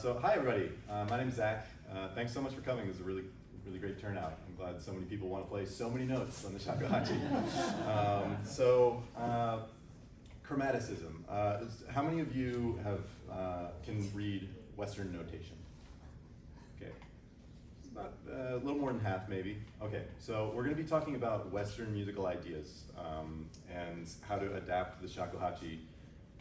So hi everybody, my name's Zach. Thanks so much for coming. It was a really great turnout. I'm glad so many people want to play so many notes on the shakuhachi. Chromaticism. How many of you can read Western notation? Okay, it's about a little more than half maybe. Okay, so we're going to be talking about Western musical ideas and how to adapt the shakuhachi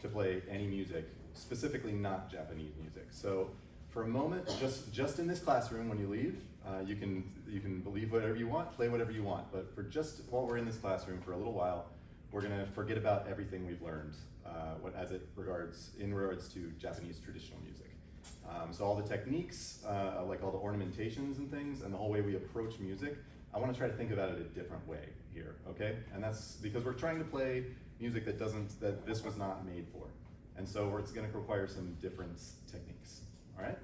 to play any music, specifically not Japanese music. So for a moment, just in this classroom, when you leave, you can believe whatever you want, play whatever you want. But for just while we're in this classroom for a little while, we're going to forget about everything we've learned in regards to Japanese traditional music. So all the techniques, like all the ornamentations and things, and the whole way we approach music, I want to try to think about it a different way here, okay? And that's because we're trying to play music that this was not made for. And so it's going to require some different techniques, all right?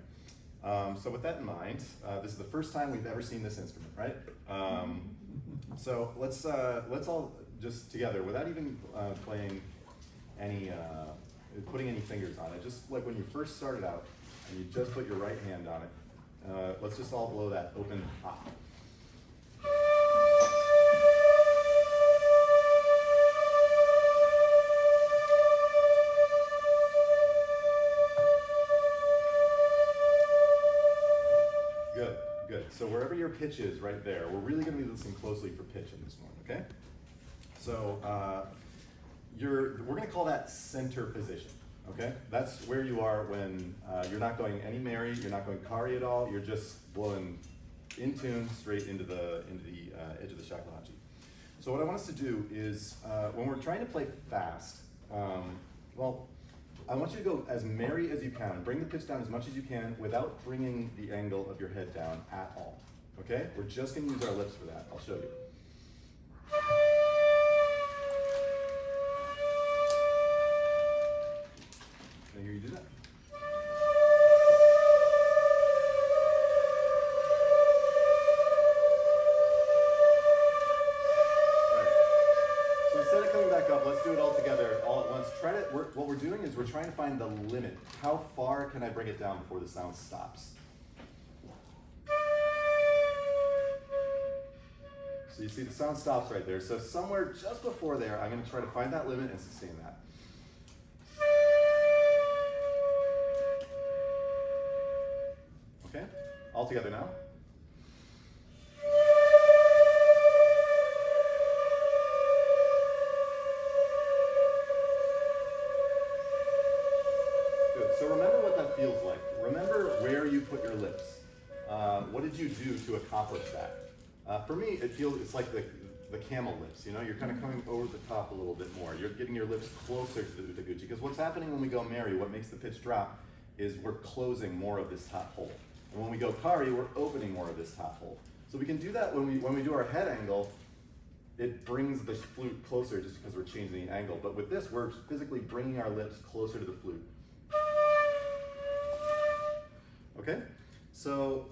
So with that in mind, this is the first time we've ever seen this instrument, right? So let's all just together, without even playing putting any fingers on it, just like when you first started out and you just put your right hand on it, let's just all blow that open ha. Good. So wherever your pitch is right there, we're really going to be listening closely for pitch in this one, okay? So we're going to call that center position, okay? That's where you are when you're not going any merry, you're not going kari at all, you're just blowing in tune straight into the edge of the shakuhachi. So what I want us to do is, when we're trying to play fast, I want you to go as merry as you can. Bring the pitch down as much as you can without bringing the angle of your head down at all. Okay? We're just going to use our lips for that. I'll show you. Can I hear you do that? Instead of coming back up, let's do it all together, all at once. What we're doing is we're trying to find the limit. How far can I bring it down before the sound stops? So you see the sound stops right there. So somewhere just before there, I'm going to try to find that limit and sustain that. Okay? All together now. So remember what that feels like. Remember where you put your lips. What did you do to accomplish that? For me, it's like the camel lips. You know, you're kind of coming over the top a little bit more. You're getting your lips closer to the utaguchi. Because what's happening when we go merry, what makes the pitch drop, is we're closing more of this top hole. And when we go kari, we're opening more of this top hole. So we can do that when we do our head angle. It brings the flute closer just because we're changing the angle. But with this, we're physically bringing our lips closer to the flute. Okay, so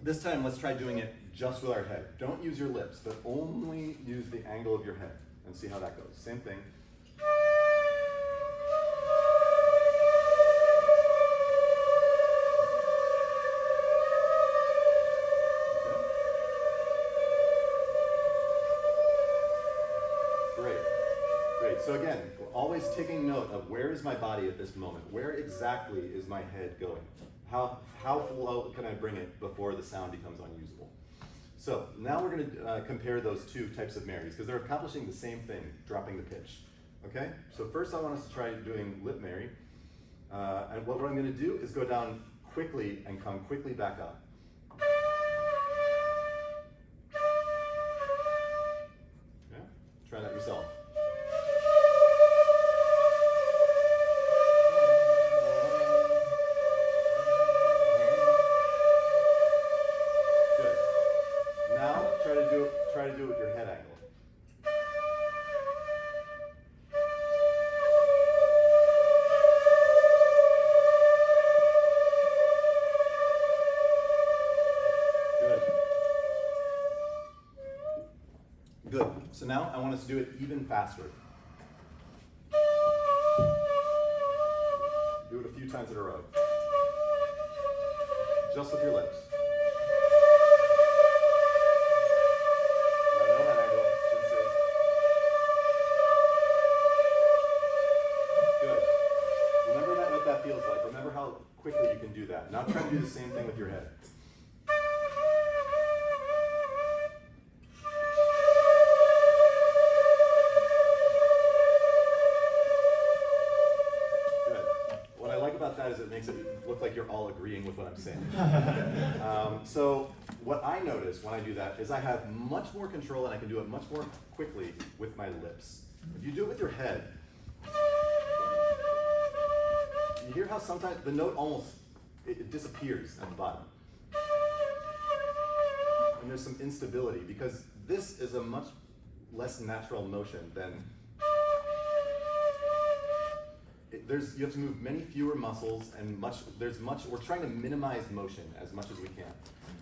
this time let's try doing it just with our head. Don't use your lips, but only use the angle of your head and see how that goes. Same thing. Okay. Great. So again, always taking note of where is my body at this moment? Where exactly is my head going? How low can I bring it before the sound becomes unusable? So now we're going to compare those two types of merries because they're accomplishing the same thing, dropping the pitch. Okay? So first I want us to try doing lip merry. And what I'm going to do is go down quickly and come quickly back up. Okay? Try that yourself. Try to do it with your head angle. Good. So now I want us to do it even faster. Do it a few times in a row. just with your lips. No head angle, chin stays. Good. Remember what that feels like. Remember how quickly you can do that. Now try to do the same thing with your head. Is it makes it look like you're all agreeing with what I'm saying. So what I notice when I do that is I have much more control and I can do it much more quickly with my lips. If you do it with your head, you hear how sometimes the note almost, it disappears at the bottom. And there's some instability because this is a much less natural motion than you have to move many fewer muscles and we're trying to minimize motion as much as we can.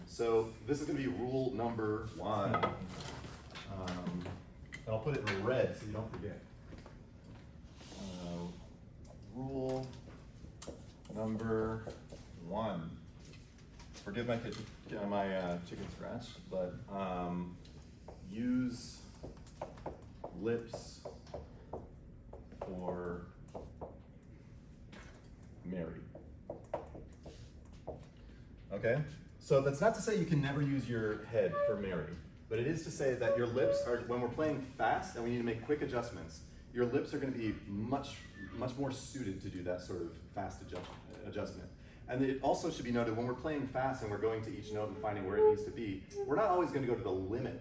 So this is going to be rule number 1. And I'll put it in red so you don't forget. Rule number 1. Forgive my chicken scratch, but use lips for Mary. Okay? So that's not to say you can never use your head for Mary, but it is to say that your lips are, when we're playing fast and we need to make quick adjustments, your lips are going to be much more suited to do that sort of fast adjustment. And it also should be noted when we're playing fast and we're going to each note and finding where it needs to be, we're not always going to go to the limit.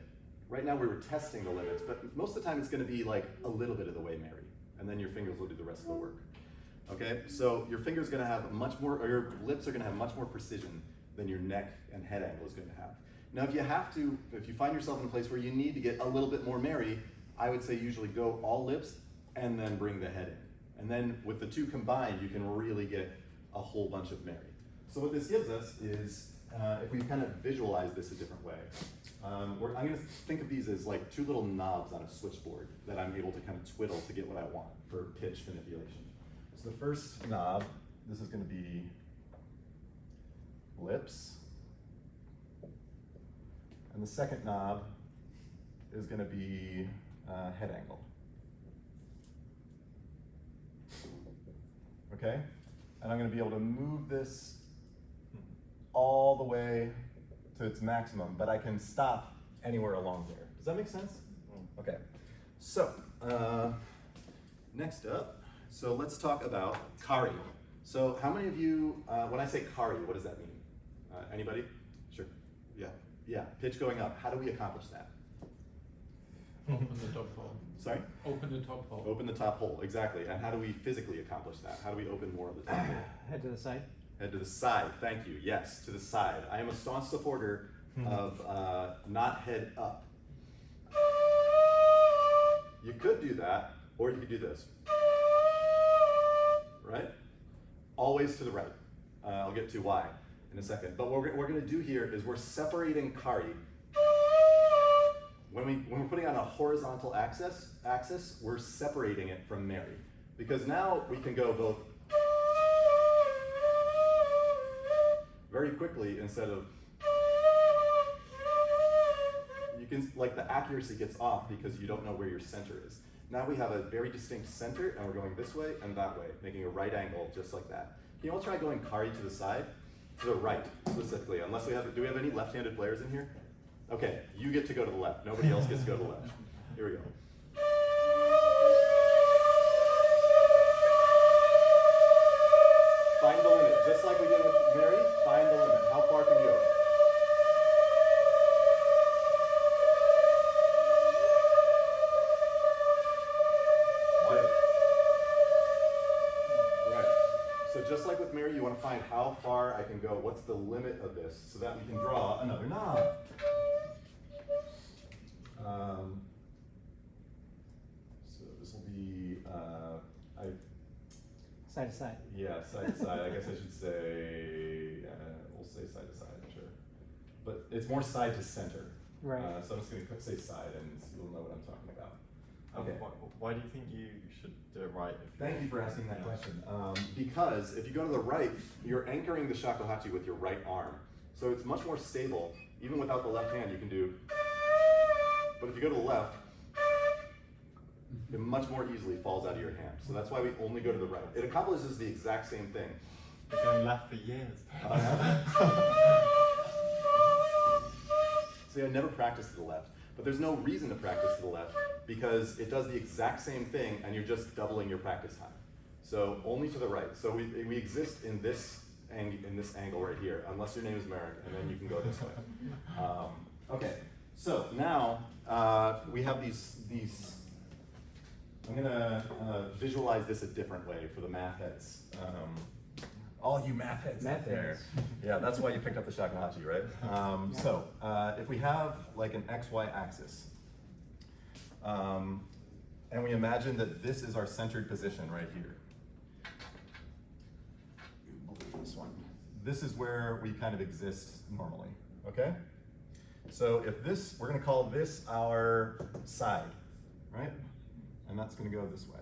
Right now we were testing the limits, but most of the time it's going to be like a little bit of the way Mary, and then your fingers will do the rest of the work. Okay, so your finger's going to have your lips are going to have much more precision than your neck and head angle is going to have. Now, if you find yourself in a place where you need to get a little bit more Mary, I would say usually go all lips and then bring the head in. And then with the two combined, you can really get a whole bunch of Mary. So what this gives us is, if we kind of visualize this a different way, I'm going to think of these as like two little knobs on a switchboard that I'm able to kind of twiddle to get what I want for pitch manipulation. So the first knob, this is going to be lips. And the second knob is going to be head angle. Okay? And I'm going to be able to move this all the way to its maximum, but I can stop anywhere along there. Does that make sense? Okay. So, next up, so let's talk about kari. So how many of you, when I say kari, what does that mean? Anybody? Sure. Yeah. Pitch going up. How do we accomplish that? Open the top hole. Sorry? Open the top hole. Open the top hole, exactly. And how do we physically accomplish that? How do we open more of the top hole? Head to the side. Head to the side, thank you. Yes, to the side. I am a staunch supporter of not head up. You could do that, or you could do this. Right? Always to the right. I'll get to why in a second. But what we're going to do here is we're separating kari. When we're putting on a horizontal axis, we're separating it from Mary. Because now we can go both very quickly instead of, you can, like the accuracy gets off because you don't know where your center is. Now we have a very distinct center and we're going this way and that way, making a right angle just like that. Can you all try going kari to the side? To the right, specifically, unless do we have any left-handed players in here? Okay, you get to go to the left. Nobody else gets to go to the left. Here we go. Find the limit, just like we did with Mary, find the limit. How far can you go? Right. So just like with Mary, you want to find how far I can go. What's the limit of this so that we can draw another knob. So this will be, Side to side. yeah, side to side. I guess I should say, we'll say side to side, sure. But it's more side to center. Right. So I'm just going to say side and you'll know what I'm talking about. Okay. Why do you think you should do it right? Thank you for asking that question. Because if you go to the right, you're anchoring the shakuhachi with your right arm. So it's much more stable. Even without the left hand, you can do, but if you go to the left, it much more easily falls out of your hand. So that's why we only go to the right. It accomplishes the exact same thing. We're going left for years. See, I never practiced to the left, but there's no reason to practice to the left because it does the exact same thing and you're just doubling your practice time. So only to the right. So we exist in this angle right here, unless your name is Merrick, and then you can go this way. Okay, so now we have these. I'm gonna visualize this a different way for the math heads. All you math heads out there. Yeah, that's why you picked up the Shakuhachi, right? So if we have like an XY axis, and we imagine that this is our centered position right here. This one. This is where we kind of exist normally, okay? So if this, we're gonna call this our side, right? And that's gonna go this way.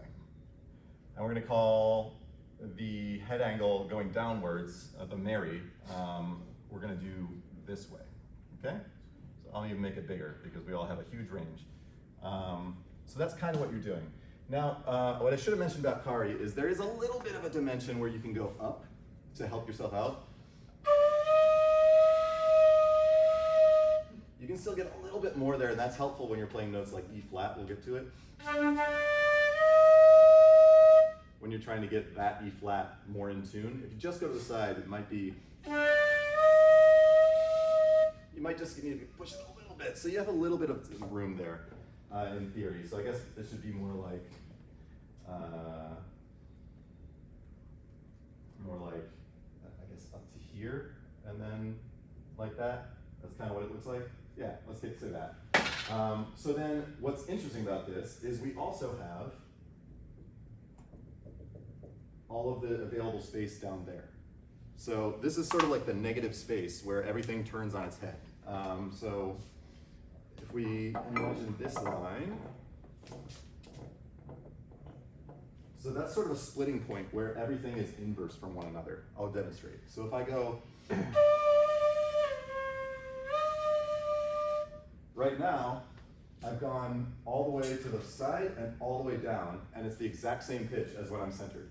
And we're gonna call the head angle going downwards, the Mary, we're gonna do this way, okay? So I'll even make it bigger because we all have a huge range. So that's kind of what you're doing. Now, what I should have mentioned about Kari is there is a little bit of a dimension where you can go up to help yourself out. You can still get a little bit more there, and that's helpful when you're playing notes like E flat, we'll get to it. When you're trying to get that E flat more in tune. If you just go to the side, it might be, you might just need to push it a little bit. So you have a little bit of room there in theory. So I guess this should be more like, I guess up to here, and then like that. That's kind of what it looks like. Yeah, let's say that. So then what's interesting about this is we also have all of the available space down there. So this is sort of like the negative space where everything turns on its head. So if we imagine this line, so that's sort of a splitting point where everything is inverse from one another. I'll demonstrate. So if I go, right now, I've gone all the way to the side and all the way down, and it's the exact same pitch as when I'm centered.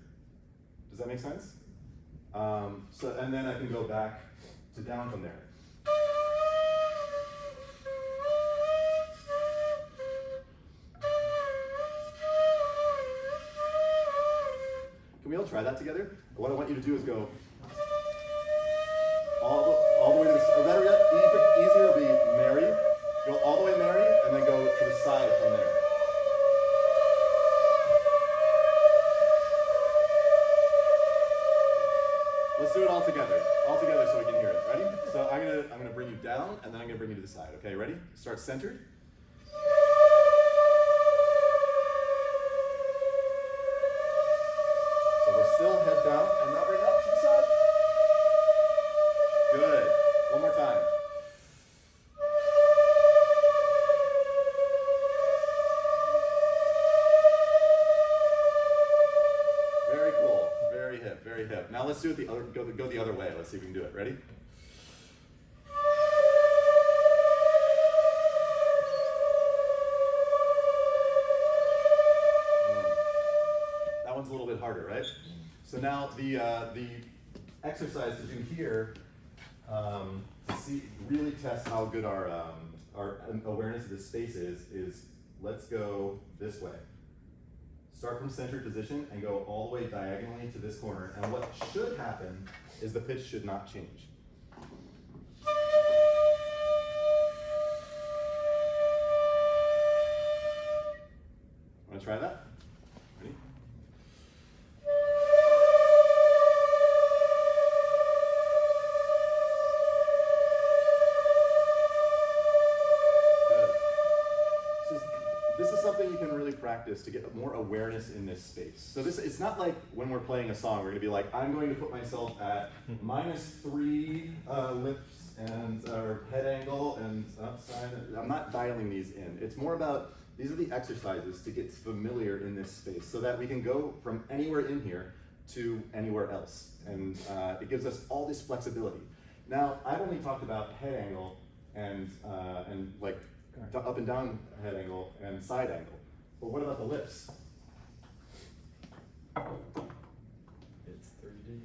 Does that make sense? And then I can go back to down from there. Can we all try that together? What I want you to do is go all the way to the, or better yet, easier will be Mary. Go all the way Mary, and then go to the side from there. Let's do it all together so we can hear it. Ready? So I'm gonna bring you down, and then I'm gonna bring you to the side. Okay, ready? Start centered. So we're still head down, and now bring up to the side. Good. One more time. Very cool. Very hip. Very hip. Now let's do it the other. Go the other way. Let's see if we can do it. Ready? That one's a little bit harder, right? So now the exercise to do here to really test how good our awareness of this space is let's go this way. Start from centered position and go all the way diagonally to this corner. And what should happen is the pitch should not change. Want to try that? Ready? This is something you can really practice to get more awareness in this space. So it's not like when we're playing a song, we're gonna be like, I'm going to put myself at -3 lips and head angle and upside. I'm not dialing these in. It's more about, these are the exercises to get familiar in this space so that we can go from anywhere in here to anywhere else. And it gives us all this flexibility. Now, I've only talked about head angle and like up and down head angle and side angle. But what about the lips? It's 3D.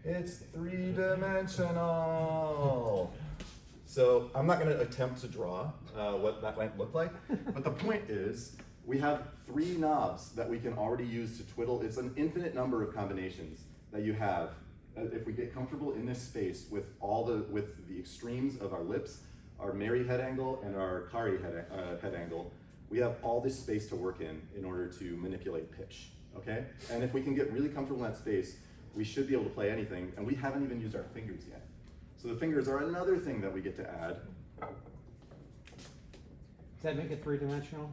It's three-dimensional. So I'm not going to attempt to draw what that might look like, but the point is we have 3 knobs that we can already use to twiddle. It's an infinite number of combinations that you have. If we get comfortable in this space with the extremes of our lips, our Mary head angle and our Kari head angle, we have all this space to work in order to manipulate pitch, okay? And if we can get really comfortable in that space, we should be able to play anything, and we haven't even used our fingers yet. So the fingers are another thing that we get to add. Does that make it three-dimensional?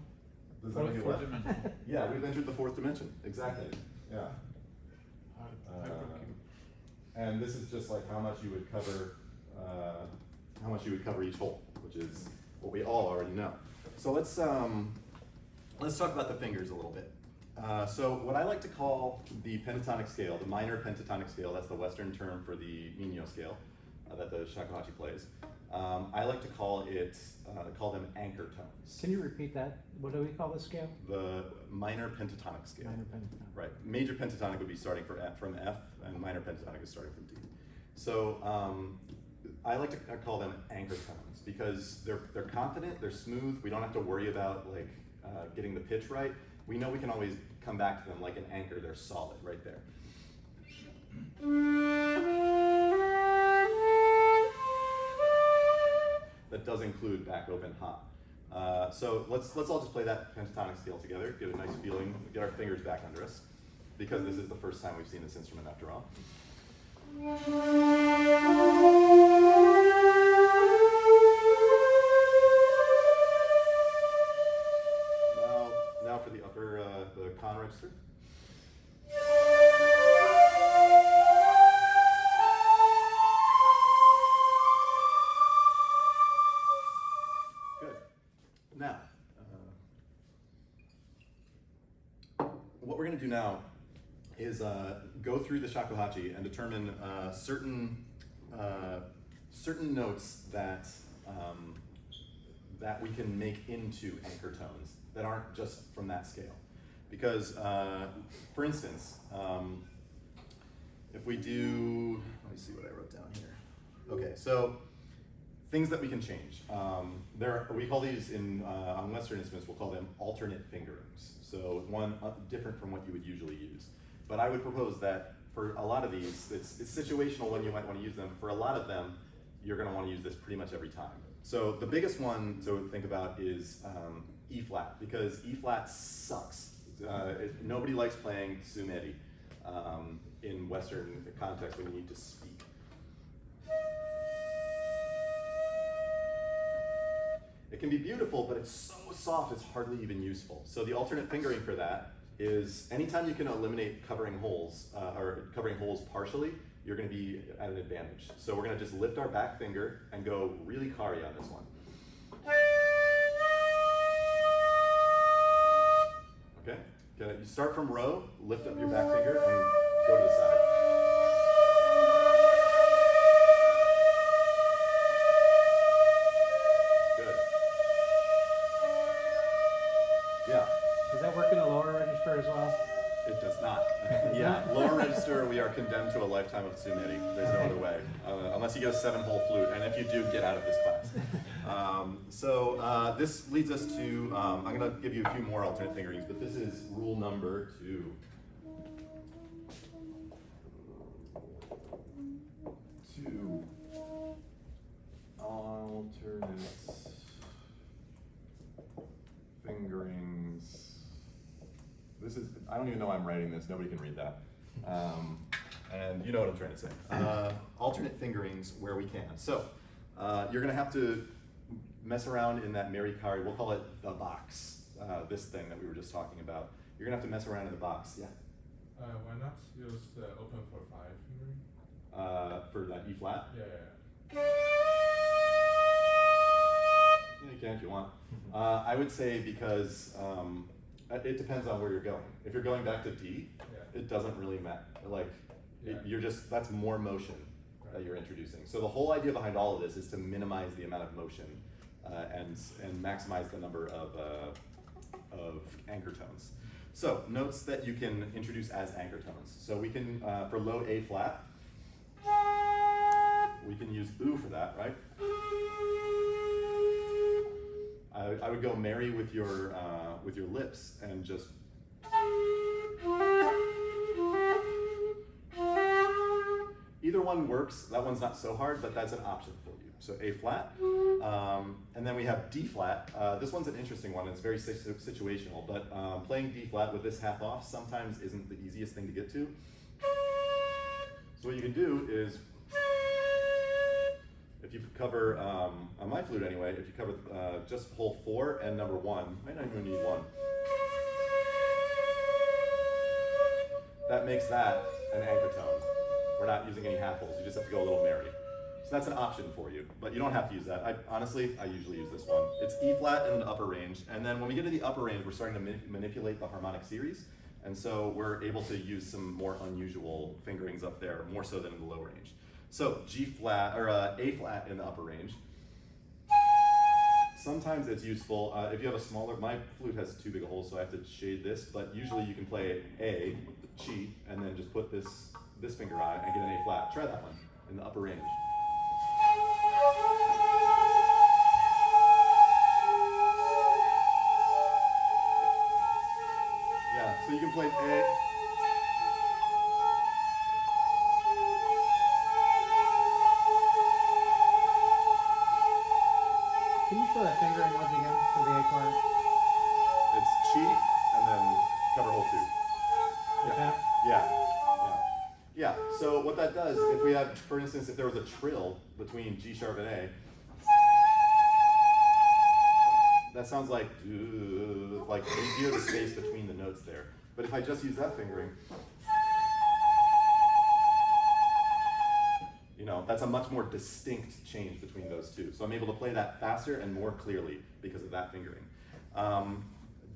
Does that make it Fourth what? dimension. Yeah, we've entered the 4th dimension, exactly, yeah. And this is just like how much you would cover each hole, which is what we all already know. So let's talk about the fingers a little bit. So what I like to call the pentatonic scale, the minor pentatonic scale, that's the Western term for the Migno scale that the Shakuhachi plays. I like to call them anchor tones. Can you repeat that? What do we call this scale? The minor pentatonic scale. Minor pentatonic. Right. Major pentatonic would be starting from F, and minor pentatonic is starting from D. So I like to call them anchor tones because they're confident, they're smooth. We don't have to worry about like getting the pitch right. We know we can always come back to them like an anchor. They're solid right there. That does include back open ha. So let's all just play that pentatonic scale together, get a nice feeling, get our fingers back under us, because this is the first time we've seen this instrument after all. Now for the upper, the con register. Good. Now, what we're going to do now is go through the shakuhachi and determine certain notes that that we can make into anchor tones that aren't just from that scale. Because, for instance, if we do, let me see what I wrote down here. Okay, so things that we can change. We call these on Western instruments, we'll call them alternate fingerings. So one different from what you would usually use. But I would propose that for a lot of these, it's situational when you might want to use them. For a lot of them, you're going to want to use this pretty much every time. So the biggest one to think about is E flat, because E flat sucks. Nobody likes playing sumeri in Western context when you need to speak. It can be beautiful, but it's so soft it's hardly even useful. So the alternate fingering for that is anytime you can eliminate covering holes or covering holes partially, you're going to be at an advantage. So we're going to just lift our back finger and go really kari on this one. Okay? You start from row, lift up your back finger, and go to the side. Good. Yeah. Does that work in the lower register as well? It does not. Yeah, lower register, we are condemned to a lifetime of sumeri. There's no other way, unless you get a 7-hole flute, and if you do, get out of this class. This leads us to, I'm going to give you a few more alternate fingerings, but this is rule number 2. Alternate fingerings. This is, I don't even know why I'm writing this, nobody can read that. And you know what I'm trying to say. Alternate fingerings where we can. So, you're gonna have to mess around in that Mary Kari, we'll call it the box, this thing that we were just talking about. You're gonna have to mess around in the box, yeah? Why not use the open for 5 fingering? For that E flat? Yeah. Yeah, you can if you want. I would say because it depends on where you're going. If you're going back to D, Yeah. it doesn't really matter. Like, Yeah. that's more motion. Right. you're introducing. So the whole idea behind all of this is to minimize the amount of motion and maximize the number of anchor tones. So notes that you can introduce as anchor tones. So we can, for low A flat, we can use oo for that, right? I would go merry with your lips and just. Either one works. That one's not so hard, but that's an option for you. So A flat, and then we have D flat. This one's an interesting one. It's very situational, but playing D flat with this half off sometimes isn't the easiest thing to get to. So what you can do is, if you cover, on my flute anyway, if you cover just hole 4 and number 1, might not even need 1. That makes that an anchor tone. We're not using any half holes, you just have to go a little merry. So that's an option for you, but you don't have to use that. Honestly, I usually use this one. It's E flat in the upper range, and then when we get to the upper range, we're starting to manipulate the harmonic series, and so we're able to use some more unusual fingerings up there, more so than in the low range. So G flat, or A flat in the upper range. Sometimes it's useful, if you have a smaller, my flute has too big a hole, so I have to shade this, but usually you can play A, G, and then just put this finger on it and get an A flat. Try that one in the upper range. Yeah, so you can play A. Can you show that fingering once again for the A flat? It's chi and then cover hole 2. Like that? Yeah, so what that does, if we had, for instance, if there was a trill between G sharp and A, that sounds like you hear the space between the notes there. But if I just use that fingering, that's a much more distinct change between those two. So I'm able to play that faster and more clearly because of that fingering.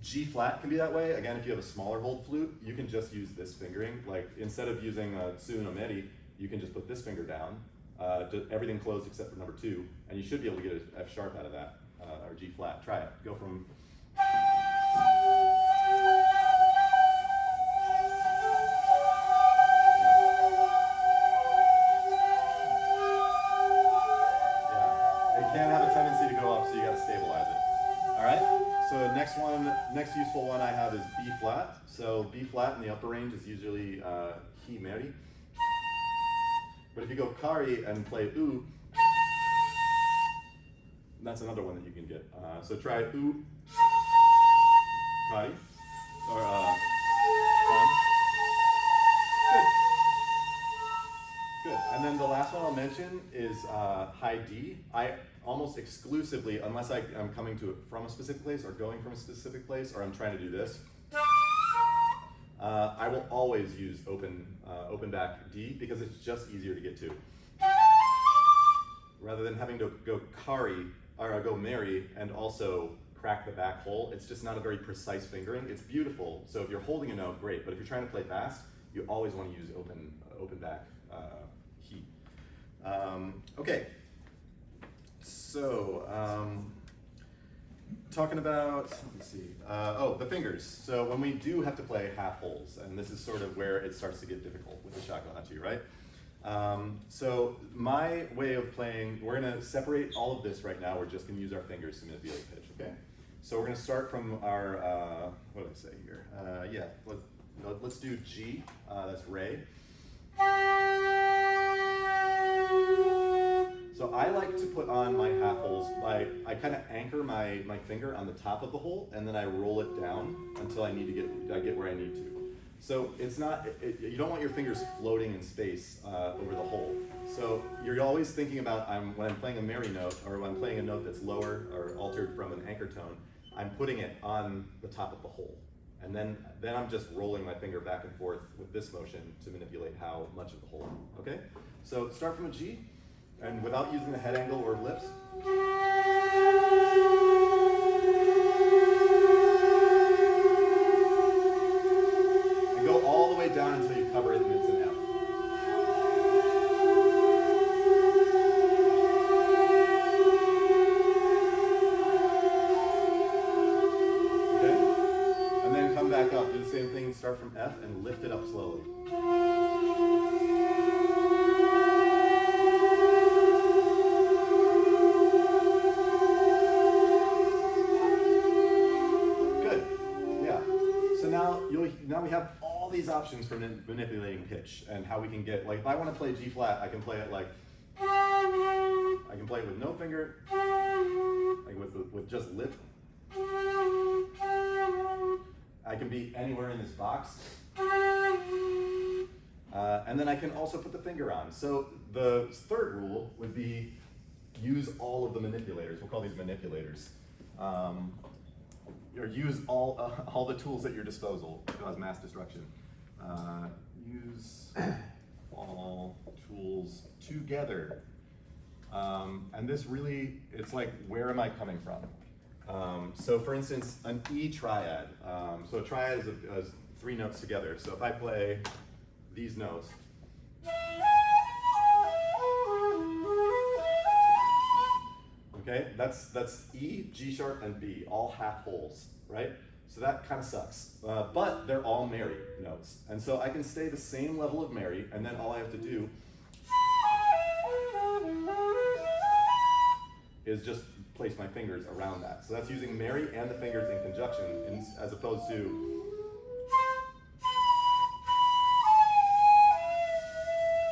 G flat can be that way. Again, if you have a smaller hold flute, you can just use this fingering. Like instead of using a tsu no meri, you can just put this finger down, everything closed except for number 2, and you should be able to get an F sharp out of that, or G flat. Try it. Go from. Yeah. It can have a tendency to go up, so you got to stabilize it. All right. So next useful one I have is B flat. So B flat in the upper range is usually hi meri. But if you go kari and play oo, that's another one that you can get. So try oo, kari, or good. Good. And then the last one I'll mention is high D. I almost exclusively, unless I'm coming to it from a specific place or going from a specific place, or I'm trying to do this, I will always use open back D because it's just easier to get to. Rather than having to go kari, or go meri, and also crack the back hole, it's just not a very precise fingering. It's beautiful, so if you're holding a note, great, but if you're trying to play fast, you always want to use open back he. Okay. So, talking about, let's see, the fingers. So when we do have to play half holes, and this is sort of where it starts to get difficult with the shakuhachi, right? So my way of playing, we're gonna separate all of this right now. We're just gonna use our fingers to manipulate pitch, okay? So we're gonna start from our, what did I say here? Let's do G, that's re. So I like to put on my half holes by, I kind of anchor my finger on the top of the hole, and then I roll it down until I get where I need to. So it's not, you don't want your fingers floating in space over the hole. So you're always thinking about, when I'm playing a meri note, or when I'm playing a note that's lower or altered from an anchor tone, I'm putting it on the top of the hole. And then I'm just rolling my finger back and forth with this motion to manipulate how much of the hole, okay? So start from a G, and without using the head angle or lips. And go all the way down until you cover it and it's an F. F and lift it up slowly. Good. Yeah. So now we have all these options for manipulating pitch and how we can get, like, if I want to play G flat, I can play it like, I can play it with no finger, like with just lip. I can be anywhere in this box. And then I can also put the finger on. So the third rule would be use all of the manipulators. We'll call these manipulators. Or use all the tools at your disposal to cause mass destruction. Use all tools together. And this really, it's like, where am I coming from? So for instance, an E triad. So a triad is 3 notes together. So if I play these notes, okay, that's E, G sharp, and B, all half holes, right? So that kind of sucks, but they're all merry notes. And so I can stay the same level of merry, and then all I have to do is just place my fingers around that. So that's using merry and the fingers in conjunction, as opposed to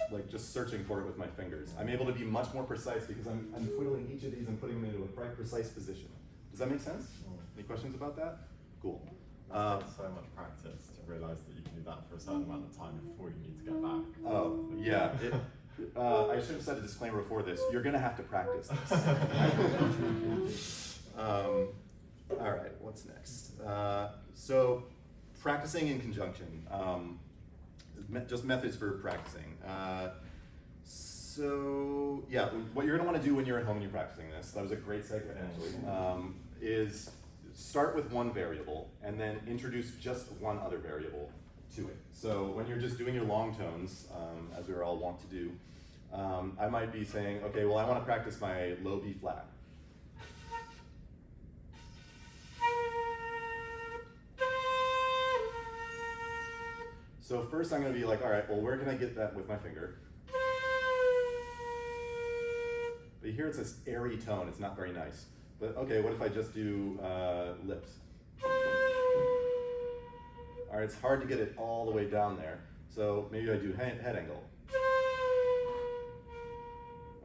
like just searching for it with my fingers. I'm able to be much more precise because I'm twiddling each of these and putting them into a quite precise position. Does that make sense? Any questions about that? Cool. So much practice to realize that you can do that for a certain amount of time before you need to get back. Oh, yeah. I should have said a disclaimer before this. You're going to have to practice this. All right, what's next? So practicing in conjunction. Just methods for practicing. So yeah, what you're going to want to do when you're at home and you're practicing this, that was a great segue actually, is start with one variable and then introduce just one other variable to it. So when you're just doing your long tones, as we're all wont to do, I might be saying, okay, well I want to practice my low B flat. So first I'm going to be like, all right, well where can I get that with my finger? But here it's this airy tone, it's not very nice. But okay, what if I just do lips? All right, it's hard to get it all the way down there. So maybe I do head angle.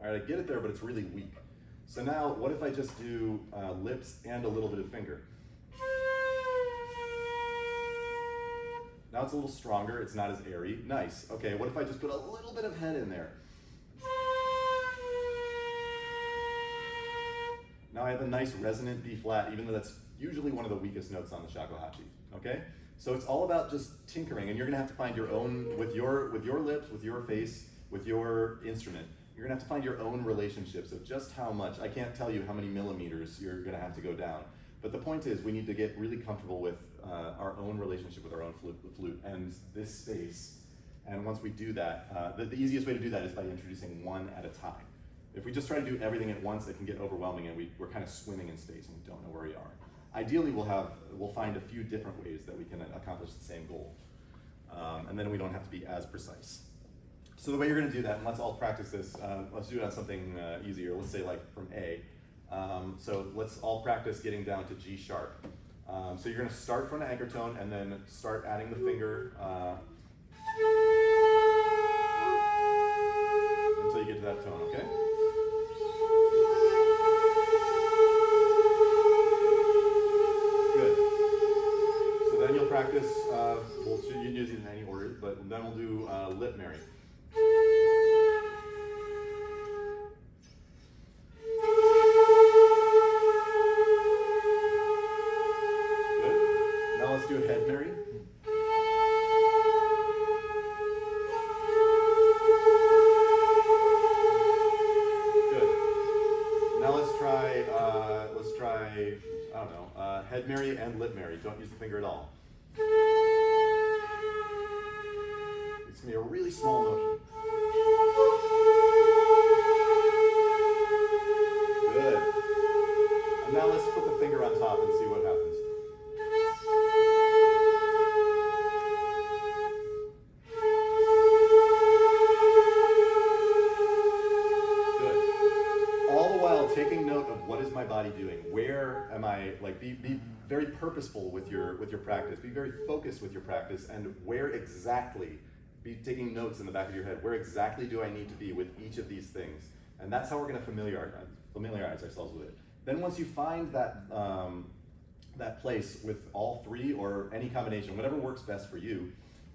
All right, I get it there, but it's really weak. So now what if I just do lips and a little bit of finger? Now it's a little stronger, it's not as airy. Nice. Okay, what if I just put a little bit of head in there? Now I have a nice resonant B flat, even though that's usually one of the weakest notes on the shakuhachi. Okay? So it's all about just tinkering, and you're gonna have to find your own, with your lips, with your face, with your instrument, you're gonna have to find your own relationships of just how much. I can't tell you how many millimeters you're gonna have to go down. But the point is, we need to get really comfortable with our own relationship with our own flute and this space. And once we do that, the easiest way to do that is by introducing one at a time. If we just try to do everything at once, it can get overwhelming and we're kind of swimming in space and we don't know where we are. Ideally, we'll find a few different ways that we can accomplish the same goal. And then we don't have to be as precise. So the way you're gonna do that, and let's all practice this, let's do it on something easier. Let's say like from A. So let's all practice getting down to G sharp. So you're gonna start from an anchor tone and then start adding the finger until you get to that tone, okay? Good. So then you'll practice, you can use it in any order, but then we'll do lip Mary. Let's do a head Mary. Good. Now let's try, I don't know, head Mary and lip Mary. Don't use the finger at all. It's gonna be a really small motion. Good. And now let's put the finger on top and see what happens. purposeful with your practice. Be very focused with your practice, and where exactly, be taking notes in the back of your head, where exactly do I need to be with each of these things? And that's how we're going to familiarize ourselves with it. Then once you find that, that place with all three or any combination, whatever works best for you,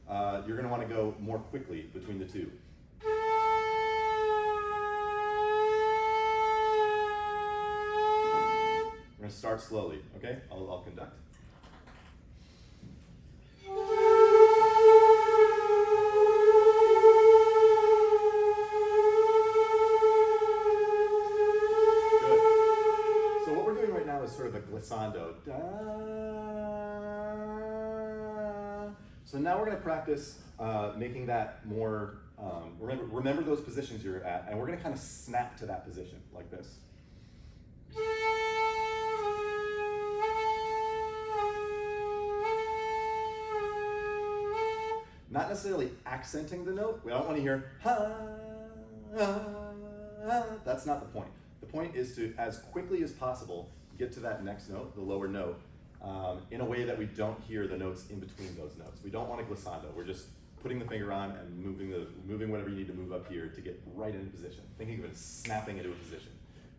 you're going to want to go more quickly between the two. We're going to start slowly, okay? I'll conduct. Good. So what we're doing right now is sort of a glissando. Da. So now we're going to practice making that more, remember those positions you're at, and we're going to kind of snap to that position like this. Not necessarily accenting the note. We don't want to hear ha, ha, ha. That's not the point. The point is to, as quickly as possible, get to that next note, the lower note, in a way that we don't hear the notes in between those notes. We don't want a glissando. We're just putting the finger on and moving whatever you need to move up here to get right into position. Thinking of it as snapping into a position.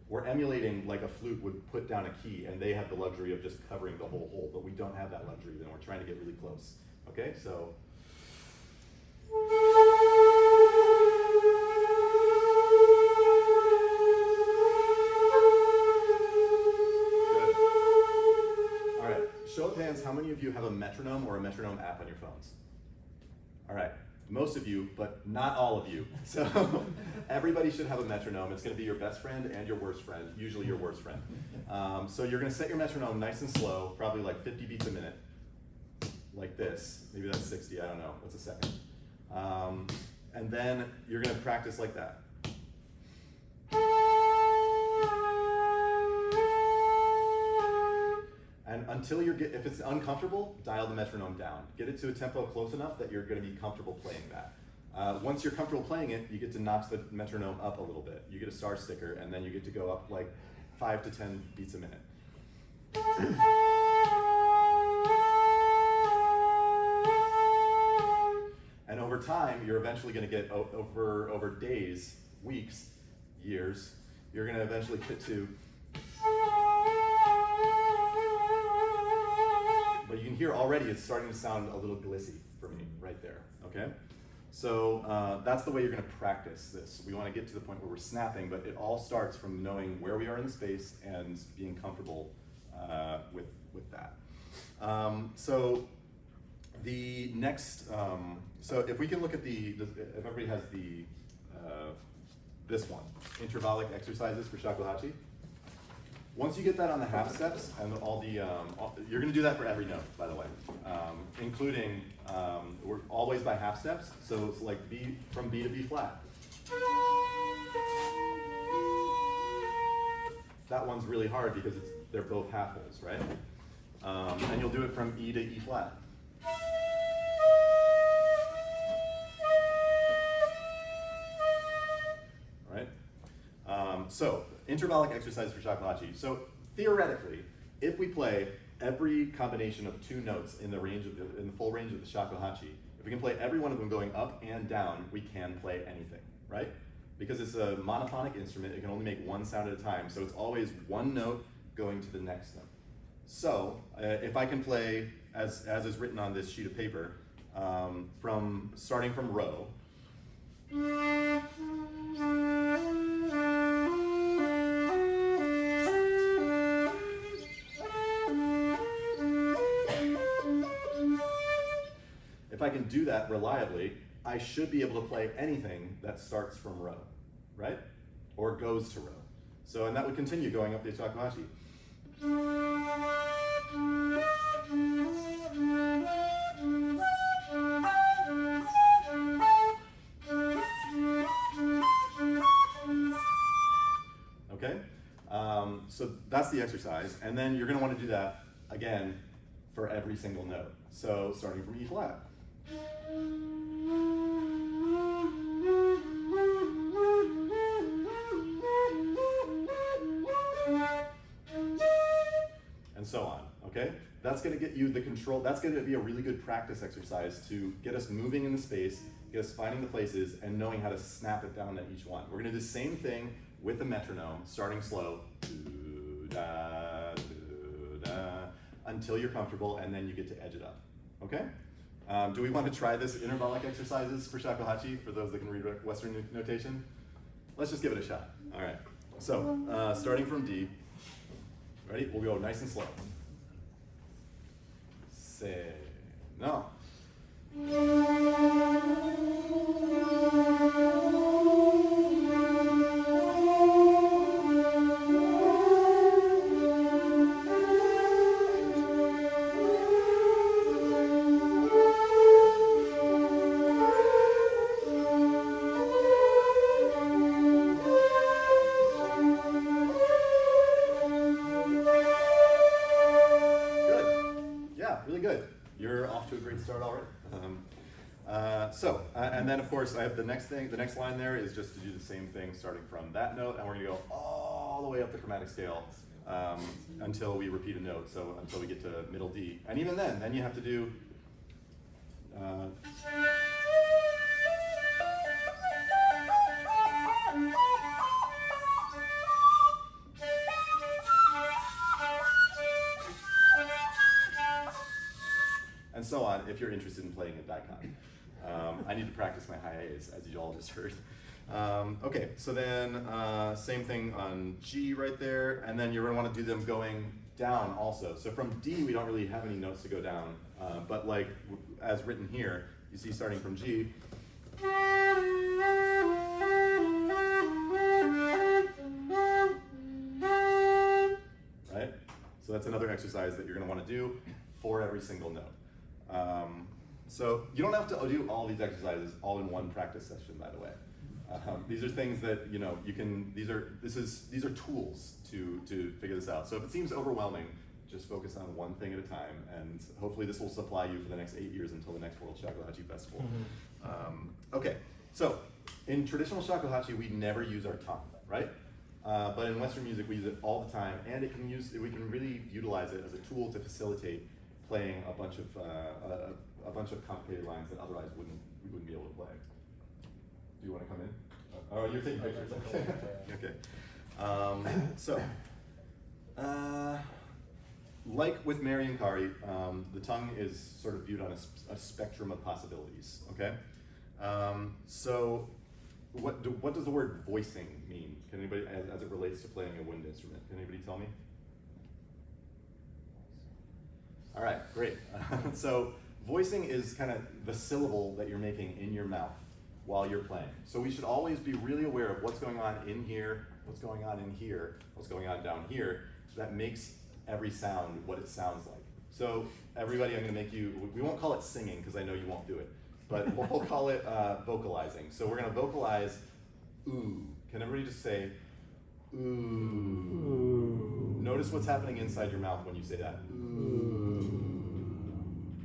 We're emulating like a flute would put down a key, and they have the luxury of just covering the whole hole, but we don't have that luxury. Then we're trying to get really close. Okay, so. Good. All right, show of hands, how many of you have a metronome or a metronome app on your phones? All right, most of you, but not all of you. So everybody should have a metronome. It's going to be your best friend and your worst friend, usually your worst friend. So you're going to set your metronome nice and slow, probably like 50 beats a minute, like this. Maybe that's 60, I don't know. What's a second? And then you're going to practice like that. And until if it's uncomfortable, dial the metronome down. Get it to a tempo close enough that you're going to be comfortable playing that. Once you're comfortable playing it, you get to notch the metronome up a little bit. You get a star sticker, and then you get to go up like 5 to 10 beats a minute. And over time, you're eventually going to get over days, weeks, years, you're going to eventually get to. But you can hear already it's starting to sound a little glissy for me right there, okay? So that's the way you're going to practice this. We want to get to the point where we're snapping, but it all starts from knowing where we are in the space and being comfortable with that. So the next, so if we can look at if everybody has this one, intervallic exercises for Shakuhachi. Once you get that on the half steps and all the, you're going to do that for every note, by the way, including, we're always by half steps, so it's like from B to B flat. That one's really hard because they're both half holes, right? And you'll do it from E to E flat. So, intervallic exercise for Shakuhachi. So, theoretically, if we play every combination of two notes in the full range of the Shakuhachi, if we can play every one of them going up and down, we can play anything, right? Because it's a monophonic instrument, it can only make one sound at a time, so it's always one note going to the next note. So, if I can play, as is written on this sheet of paper, starting from Ro, if I can do that reliably, I should be able to play anything that starts from Ro, right? Or goes to Ro. So, and that would continue going up the Shakuhachi. Okay? So that's the exercise, and then you're going to want to do that again for every single note. So starting from E flat. And so on, okay? That's that's gonna get you the control, that's gonna be a really good practice exercise to get us moving in the space, get us finding the places, and knowing how to snap it down at each one. We're gonna do the same thing with the metronome, starting slow, doo-da, doo-da, until you're comfortable, and then you get to edge it up, okay? Do we want to try this intervallic exercises for shakuhachi, for those that can read Western notation? Let's just give it a shot. All right, so starting from D, ready? We'll go nice and slow. Se, no. Really good. You're off to a great start already. And then of course I have the next line there is just to do the same thing starting from that note, and we're gonna go all the way up the chromatic scale until we repeat a note, so until we get to middle D. And even then you have to do and so on, if you're interested in playing a daikon. I need to practice my high A's, as you all just heard. Okay, so then same thing on G right there, and then you're gonna wanna do them going down also. So from D, we don't really have any notes to go down, but like, as written here, you see starting from G, right? So that's another exercise that you're gonna wanna do for every single note. So you don't have to do all these exercises all in one practice session, by the way. These are things that you can. These are tools to figure this out. So if it seems overwhelming, just focus on one thing at a time, and hopefully this will supply you for the next 8 years until the next World Shakuhachi Festival. Okay, so in traditional shakuhachi, we never use our tongue, right? But in Western music, we use it all the time, and we can really utilize it as a tool to facilitate playing a bunch of complicated lines that otherwise we wouldn't be able to play. Do you want to come in? Oh, you're taking pictures. Okay. Like with Mary and Kari, the tongue is sort of viewed on a spectrum of possibilities. Okay. So, what does the word voicing mean? Can anybody, as it relates to playing a wind instrument? Can anybody tell me? All right, great. So voicing is kind of the syllable that you're making in your mouth while you're playing. So we should always be really aware of what's going on in here, what's going on in here, what's going on down here. So that makes every sound what it sounds like. So everybody, I'm gonna make you, we won't call it singing because I know you won't do it, but we'll call it vocalizing. So we're gonna vocalize ooh. Can everybody just say ooh? Ooh. Notice what's happening inside your mouth when you say that. Ooh.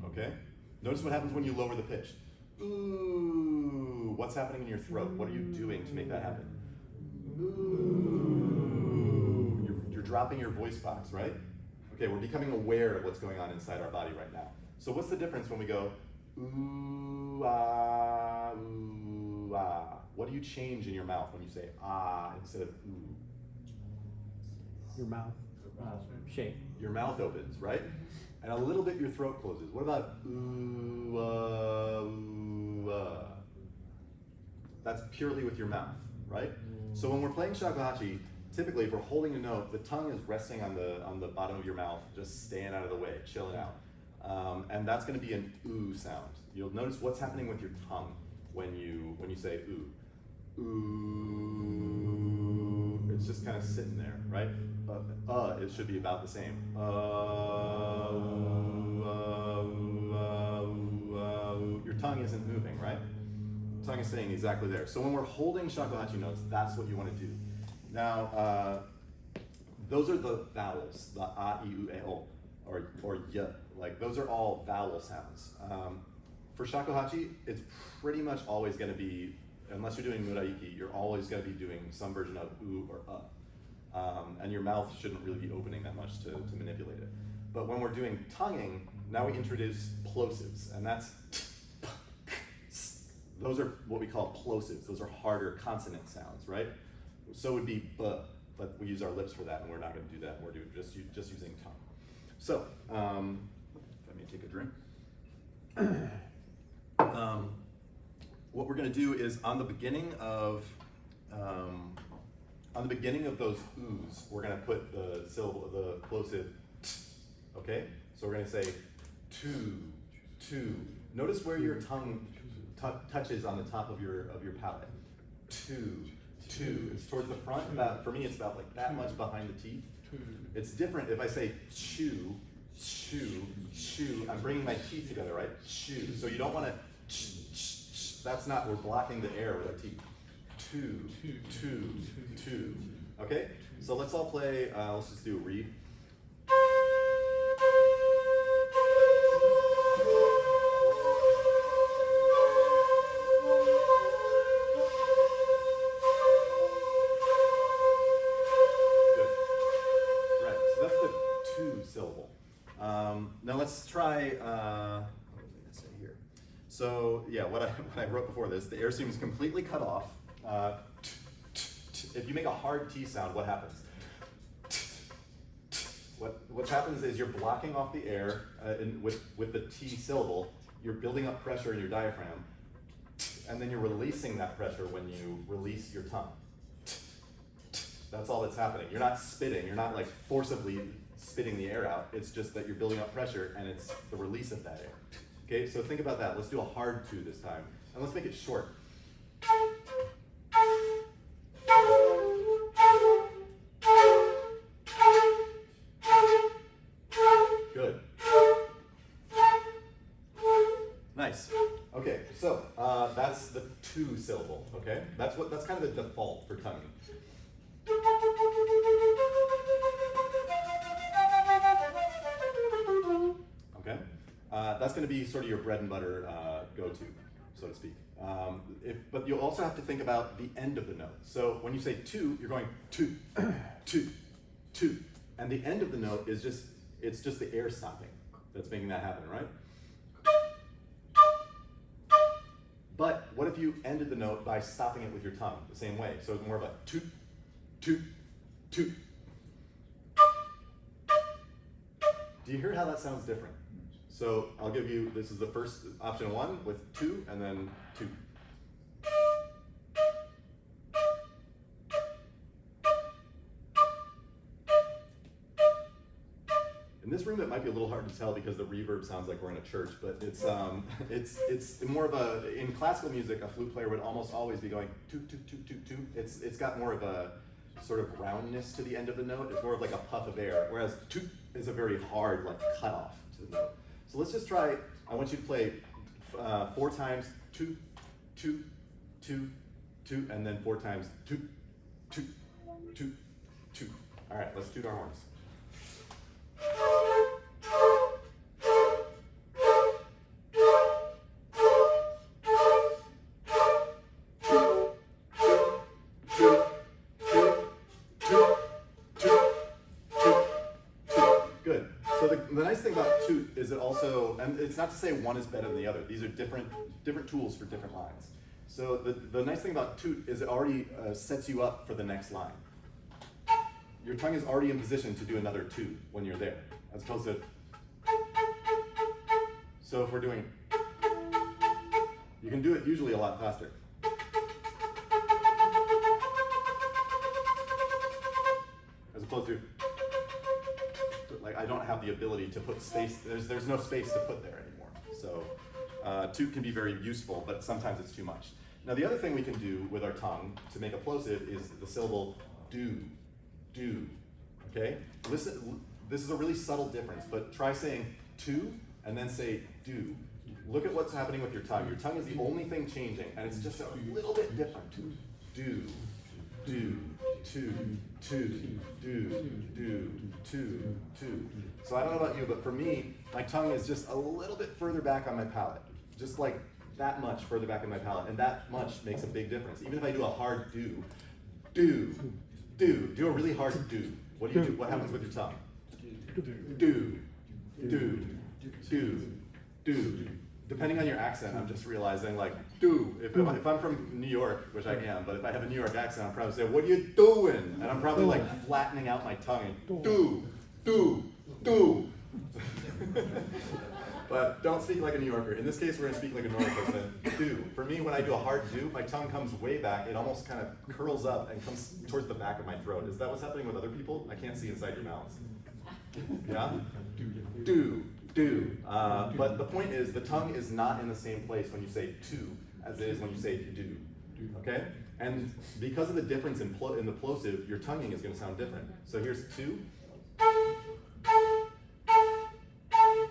Okay? Notice what happens when you lower the pitch. Ooh. What's happening in your throat? What are you doing to make that happen? Ooh. You're dropping your voice box, right? Okay, we're becoming aware of what's going on inside our body right now. So what's the difference when we go ooh, ah, ooh, ah? What do you change in your mouth when you say ah instead of ooh? Your mouth shape. Your mouth opens, right? And a little bit your throat closes. What about ooh, ooh, That's purely with your mouth, right? So when we're playing shakuhachi, typically if we're holding a note, the tongue is resting on the bottom of your mouth, just staying out of the way, chilling out. And that's gonna be an ooh sound. You'll notice what's happening with your tongue when you say ooh. Ooh, it's just kind of sitting there, right? It should be about the same. Your tongue isn't moving, right? Tongue is staying exactly there. So when we're holding shakuhachi notes, that's what you want to do. Now, those are the vowels, the a, i, u, e, o, or y. Like those are all vowel sounds. For shakuhachi, it's pretty much always going to be, unless you're doing muraiki, you're always going to be doing some version of oo or and your mouth shouldn't really be opening that much to manipulate it. But when we're doing tonguing, now we introduce plosives, and that's those are what we call plosives. Those are harder consonant sounds, right? So it would be b, but we use our lips for that, and we're not going to do that. We're just using tongue. So let me take a drink. What we're going to do is on the beginning of those oohs, we're going to put the syllable, the plosive t, okay? So we're going to say two, two. Notice where your tongue touches on the top of your palate. Two, two. It's towards the front. About, for me, it's about like that much behind the teeth. It's different if I say chew, chew, chew. I'm bringing my teeth together, right? Chew. So you don't want to. That's not. We're blocking the air with our teeth. Two, two, two. Okay. So let's all play. Let's just do a read. Syllable. Now let's try, what was I going to say here? So yeah, what I wrote before this, the air seam is completely cut off. If you make a hard T sound, what happens? What happens is you're blocking off the air with the T syllable, you're building up pressure in your diaphragm, and then you're releasing that pressure when you release your tongue. That's all that's happening. You're not spitting, you're not like forcibly spitting the air out. It's just that you're building up pressure and it's the release of that air. Okay, so think about that. Let's do a hard two this time. And let's make it short. Good. Nice. Okay, so that's the two syllable, okay? That's kind of the default for tonguing. Okay, that's going to be sort of your bread and butter go-to, so to speak. But you'll also have to think about the end of the note. So when you say two, you're going two, two, two, and the end of the note is it's just the air stopping that's making that happen, right? But what if you ended the note by stopping it with your tongue the same way? So it's more of a toot, toot, toot. Do you hear how that sounds different? So I'll give you, this is the first option one with two and then two. In this room, it might be a little hard to tell because the reverb sounds like we're in a church, but it's more of a, in classical music, a flute player would almost always be going toot, toot, toot, toot, toot. It's got more of a sort of roundness to the end of the note. It's more of like a puff of air, whereas toot is a very hard like cutoff to the note. So let's just try, I want you to play 4 times toot, toot, toot, toot, and then 4 times toot, toot, toot, toot. All right, let's toot our horns. Good. So the nice thing about toot is it also, and it's not to say one is better than the other. These are different tools for different lines. So the nice thing about toot is it already sets you up for the next line. Your tongue is already in position to do another toot when you're there, as opposed to. So if we're doing, you can do it usually a lot faster. As opposed to, like I don't have the ability to put space, there's no space to put there anymore. So toot can be very useful, but sometimes it's too much. Now the other thing we can do with our tongue to make a plosive is the syllable do. Do, okay? Listen, this is a really subtle difference, but try saying to and then say do. Look at what's happening with your tongue. Your tongue is the only thing changing, and it's just a little bit different. Do, do, two, two, do, two, two. So I don't know about you, but for me, my tongue is just a little bit further back on my palate. Just like that much further back on my palate, and that much makes a big difference. Even if I do a hard do, do a really hard do. What do you do? What happens with your tongue? Do, dude. Depending on your accent, I'm just realizing like, do. If I'm from New York, which I am, but if I have a New York accent, I'm probably saying, what are you doing? And I'm probably like flattening out my tongue and do. But don't speak like a New Yorker. In this case, we're gonna speak like a normal person. Do. For me, when I do a hard do, my tongue comes way back. It almost kind of curls up and comes towards the back of my throat. Is that what's happening with other people? I can't see inside your mouths. Yeah? Do. But the point is, the tongue is not in the same place when you say to as it is when you say do. Okay? And because of the difference in the plosive, your tonguing is going to sound different. So here's to,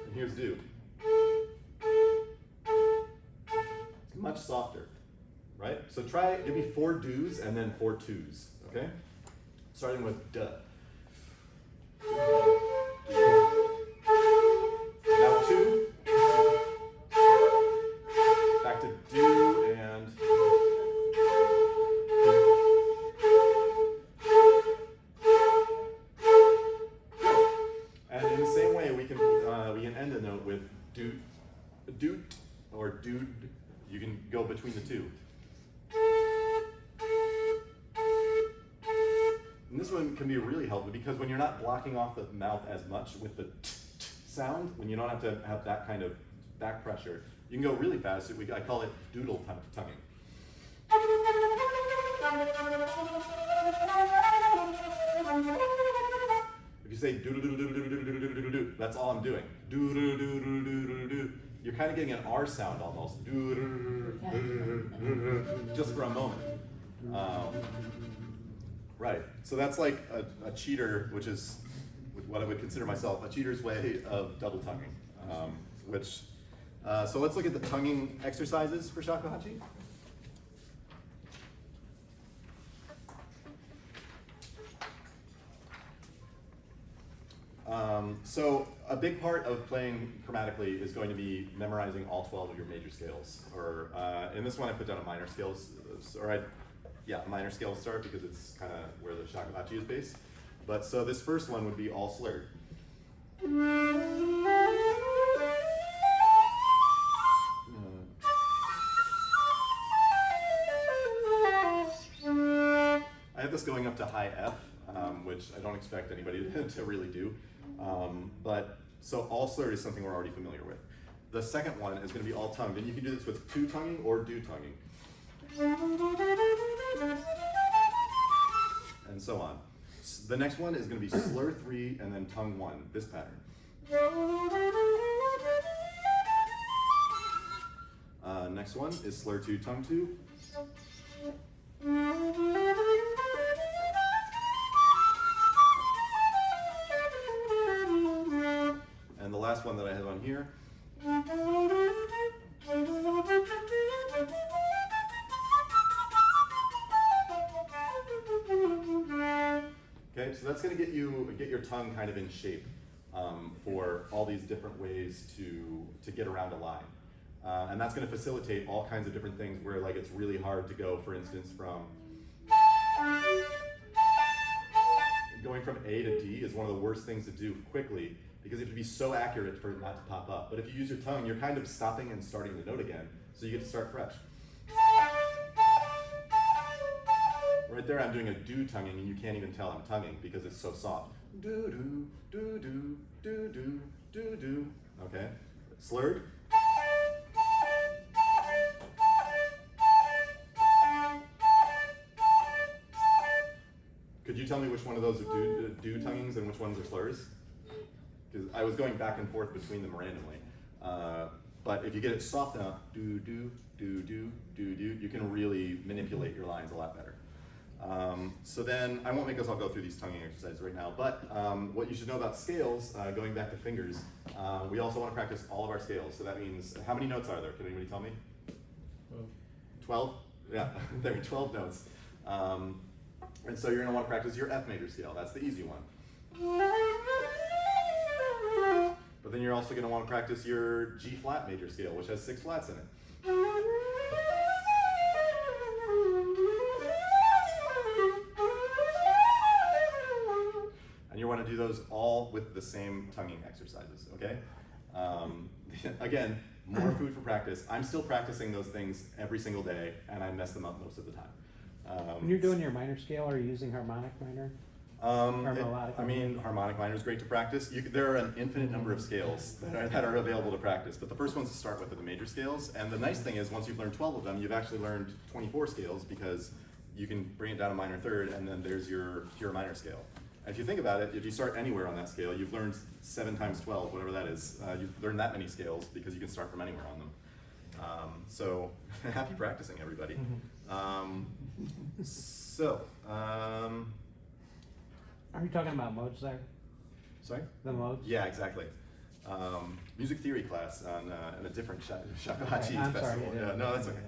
and here's do. It's much softer, right? So give me 4 do's and then 4 twos, okay? Starting with duh. Now 2. Back to do and in the same way we can end a note with doot or dude. You can go between the two. And this one can be really helpful because when you're not blocking off the mouth as much with the sound, when you don't have to have that kind of back pressure, you can go really fast. I call it doodle tonguing. If you say doodle doodle doodle doodle doodle doodle doodle, that's all I'm doing. Doodle doodle doodle doodle. You're kind of getting an R sound almost. Just for a moment. Right. So that's like a cheater, which is what I would consider myself, a cheater's way of double tonguing. So let's look at the tonguing exercises for Shakuhachi. So a big part of playing chromatically is going to be memorizing all 12 of your major scales. Or in this one, I put down a minor scales, minor scale start because it's kind of where the Shakuhachi is based. But so this first one would be all slurred. I have this going up to high F, which I don't expect anybody to really do. But so all slurred is something we're already familiar with. The second one is going to be all tongued, and you can do this with two tonguing or do tonguing. And so on. The next one is going to be slur 3 and then tongue 1, this pattern. Next one is slur 2, tongue 2. And the last one that I have on here. Okay, so that's going to get your tongue kind of in shape for all these different ways to get around a line. And that's going to facilitate all kinds of different things where like it's really hard to go, for instance, from going from A to D is one of the worst things to do quickly because you have to be so accurate for it not to pop up. But if you use your tongue, you're kind of stopping and starting the note again, so you get to start fresh. Right there, I'm doing a do tonguing, and you can't even tell I'm tonguing because it's so soft. Do do do do do do do do. Okay, slurred. Could you tell me which one of those are do tonguings and which ones are slurs? Because I was going back and forth between them randomly. But if you get it soft enough, do do do do do do, you can really manipulate your lines a lot better. So then, I won't make us all go through these tonguing exercises right now, but what you should know about scales, going back to fingers, we also want to practice all of our scales. So that means, how many notes are there? Can anybody tell me? 12? Yeah, there are 12 notes. And so you're going to want to practice your F major scale. That's the easy one. But then you're also going to want to practice your G flat major scale, which has 6 flats in it. And you want to do those all with the same tonguing exercises, okay? Again, more food for practice. I'm still practicing those things every single day, and I mess them up most of the time. When you're doing your minor scale, are you using harmonic minor? Or melodic I mean, minor? harmonic minor is great to practice. There are an infinite number of scales that are available to practice, but the first ones to start with are the major scales. And the nice thing is, once you've learned 12 of them, you've actually learned 24 scales because you can bring it down to minor third, and then there's your pure minor scale. And if you think about it, if you start anywhere on that scale, you've learned 7 times 12, whatever that is. You've learned that many scales because you can start from anywhere on them. So happy practicing, everybody. Are you talking about modes there? Sorry? The modes? Yeah, exactly. Music theory class on a different Shakuhachi Okay, I'm sorry, festival. I didn't- No, that's okay.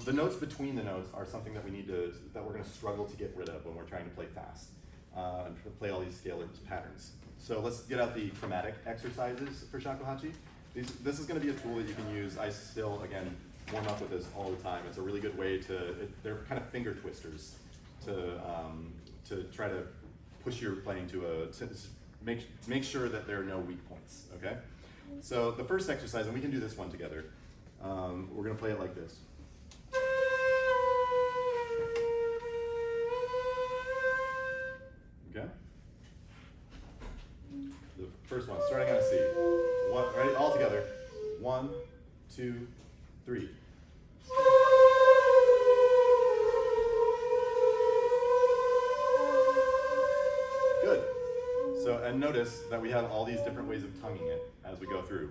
The notes between the notes are something that we're going to struggle to get rid of when we're trying to play fast and play all these scalar patterns. So let's get out the chromatic exercises for Shakuhachi. This is going to be a tool that you can use. I still, again, warm up with this all the time. It's a really good way they're kind of finger twisters to try to push your playing to make sure that there are no weak points, okay? So the first exercise, and we can do this one together, we're gonna play it like this. Okay? The first one, starting on a C. Ready, all together. 1, 2, 3. Good. So, and notice that we have all these different ways of tonguing it as we go through.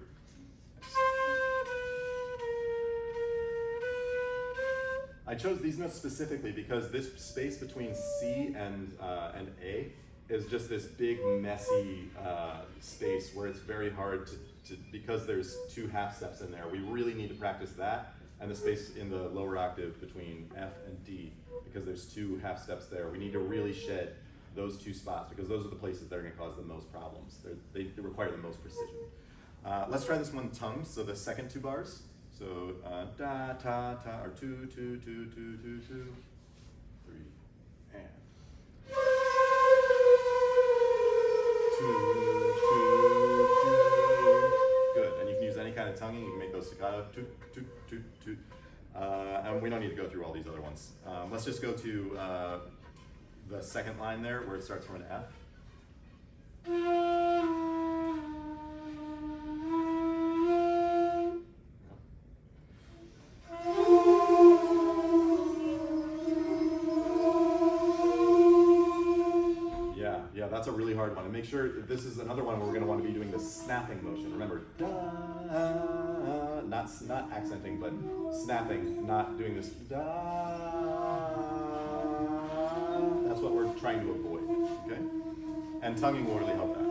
I chose these notes specifically because this space between C and A is just this big, messy space where it's very hard to, because there's 2 half steps in there, we really need to practice that, and the space in the lower octave between F and D, because there's 2 half steps there. We need to really shed those 2 spots, because those are the places that are going to cause the most problems. They require the most precision. Let's try this one tongued, so the second 2 bars. So da, ta, ta, or 2, 2, 2, 2, 2, 2, 3, and 2, 2, 2. Good, and you can use any kind of tonguing. You can make those staccato, 2, 2, 2, 2. And we don't need to go through all these other ones. Let's just go to the second line there, where it starts from an F. Yeah, that's a really hard one. And make sure this is another one where we're going to want to be doing the snapping motion. Remember, da, not accenting, but snapping, not doing this da. That's what we're trying to avoid, okay? And tonguing will really help that.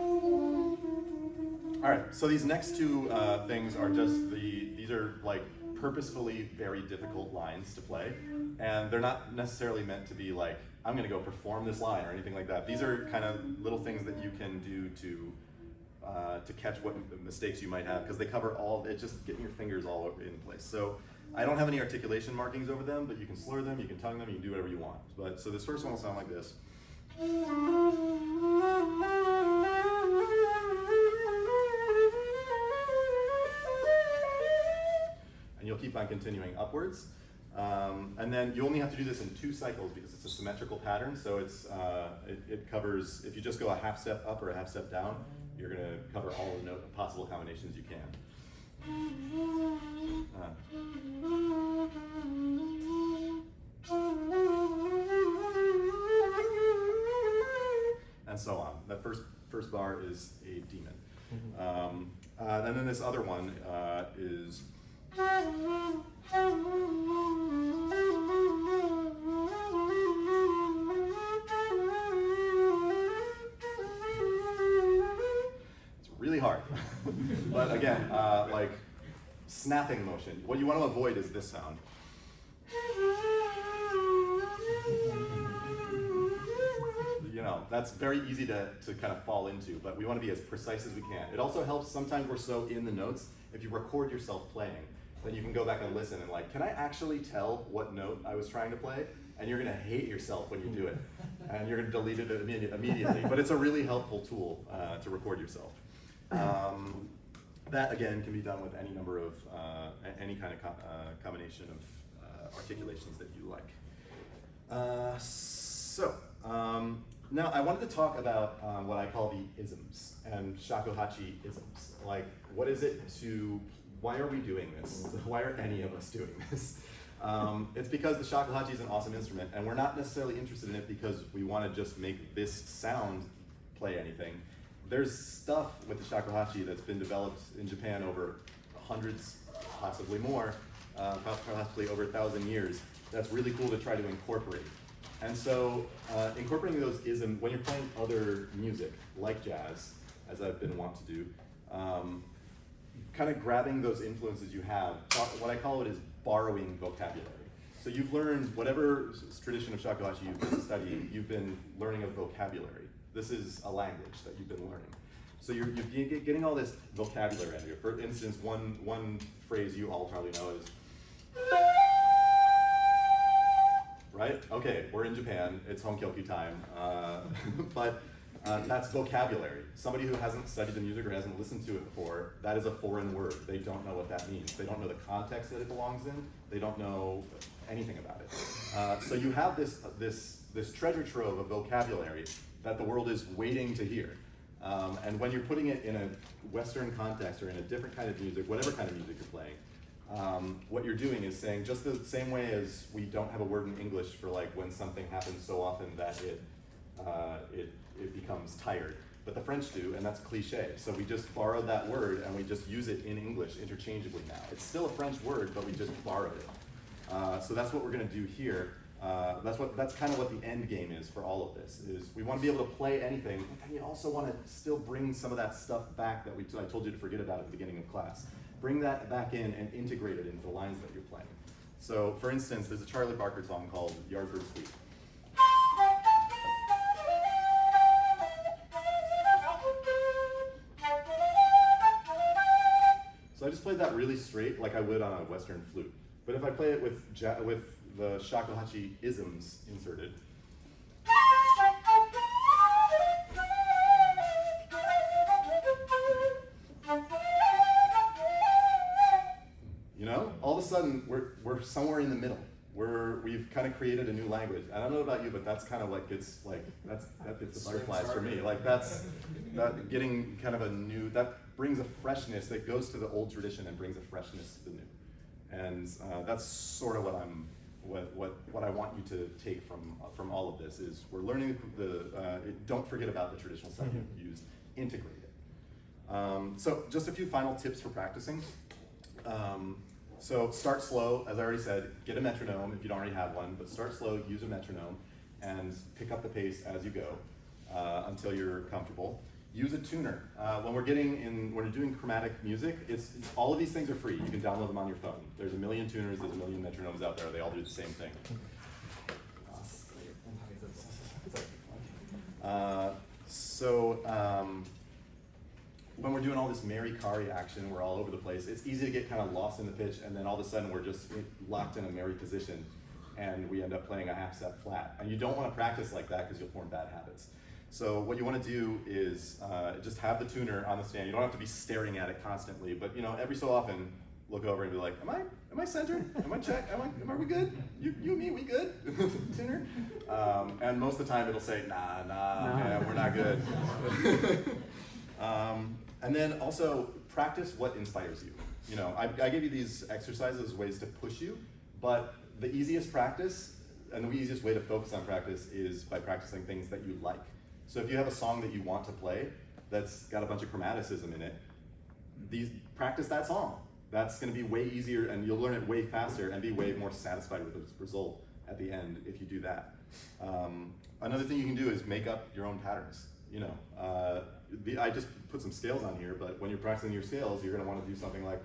All right, so these next 2 things are just these are like purposefully very difficult lines to play, and they're not necessarily meant to be like, I'm gonna go perform this line or anything like that. These are kind of little things that you can do to catch what mistakes you might have, because they cover all, it's just getting your fingers all over in place. So I don't have any articulation markings over them, but you can slur them, you can tongue them, you can do whatever you want. But so this first one will sound like this. And you'll keep on continuing upwards. And then you only have to do this in 2 cycles because it's a symmetrical pattern. So it covers, if you just go a half step up or a half step down, you're going to cover all the possible combinations you can. And so on. That first bar is a demon. And then this other one is. It's really hard. But again, like snapping motion. What you want to avoid is this sound. You know, that's very easy to kind of fall into, but we want to be as precise as we can. It also helps, sometimes we're so in the notes, if you record yourself playing, that you can go back and listen and like, can I actually tell what note I was trying to play? And you're gonna hate yourself when you do it. And you're gonna delete it immediately. But it's a really helpful tool to record yourself. That again can be done with any number of, any kind of combination of articulations that you like. Now I wanted to talk about what I call the isms and Shakuhachi isms. Like, what is it why are we doing this? Why are any of us doing this? It's because the Shakuhachi is an awesome instrument, and we're not necessarily interested in it because we want to just make this sound play anything. There's stuff with the Shakuhachi that's been developed in Japan over hundreds, possibly more, possibly over 1,000 years. That's really cool to try to incorporate. And so incorporating those isms, when you're playing other music, like jazz, as I've been wont to do, kind of grabbing those influences you have, what I call it is borrowing vocabulary. So you've learned, whatever tradition of Shakuhachi you've been studying, you've been learning a vocabulary. This is a language that you've been learning. So you're getting all this vocabulary out of you. For instance, one phrase you all probably know is, right? Okay, we're in Japan, it's Honkyoku time, but that's vocabulary. Somebody who hasn't studied the music or hasn't listened to it before, that is a foreign word. They don't know what that means. They don't know the context that it belongs in. They don't know anything about it. So you have this treasure trove of vocabulary that the world is waiting to hear. And when you're putting it in a Western context or in a different kind of music, whatever kind of music you're playing, what you're doing is saying, just the same way as we don't have a word in English for like when something happens so often that it becomes tired. But the French do, and that's cliche. So we just borrowed that word and we just use it in English interchangeably now. It's still a French word, but we just borrowed it. So that's what we're gonna do here. That's kind of what the end game is for all of this, is we want to be able to play anything, but then you also want to still bring some of that stuff back that I told you to forget about at the beginning of class. Bring that back in and integrate it into the lines that you're playing. So for instance, there's a Charlie Parker song called Yardbird Sweep. So I just played that really straight like I would on a Western flute. But if I play it with the Shakuhachi isms inserted, you know, all of a sudden we're somewhere in the middle. We've kind of created a new language. I don't know about you, but that's kind of like that gets the butterflies for me. Like that getting kind of a new, that brings a freshness that goes to the old tradition and brings a freshness to the new. And that's sort of what I want you to take from all of this is we're learning don't forget about the traditional stuff you've used, integrate it. So just a few final tips for practicing. So start slow, as I already said, get a metronome if you don't already have one, but start slow, use a metronome, and pick up the pace as you go until you're comfortable. Use a tuner. When we're doing chromatic music, all of these things are free. You can download them on your phone. There's a million tuners, there's a million metronomes out there. They all do the same thing. When we're doing all this Mary Kari action, we're all over the place. It's easy to get kind of lost in the pitch, and then all of a sudden we're just locked in a Mary position, and we end up playing a half step flat. And you don't want to practice like that because you'll form bad habits. So what you want to do is just have the tuner on the stand. You don't have to be staring at it constantly, but every so often look over and be like, am I centered? Am I checked? Are we good? You and me, we good? Tuner? And most of the time it'll say, nah, man, we're not good. And then also practice what inspires you. I give you these exercises as ways to push you, but the easiest practice and the easiest way to focus on practice is by practicing things that you like. So if you have a song that you want to play that's got a bunch of chromaticism in it, practice that song. That's going to be way easier, and you'll learn it way faster and be way more satisfied with the result at the end if you do that. Another thing you can do is make up your own patterns. I just put some scales on here, but when you're practicing your scales, you're going to want to do something like.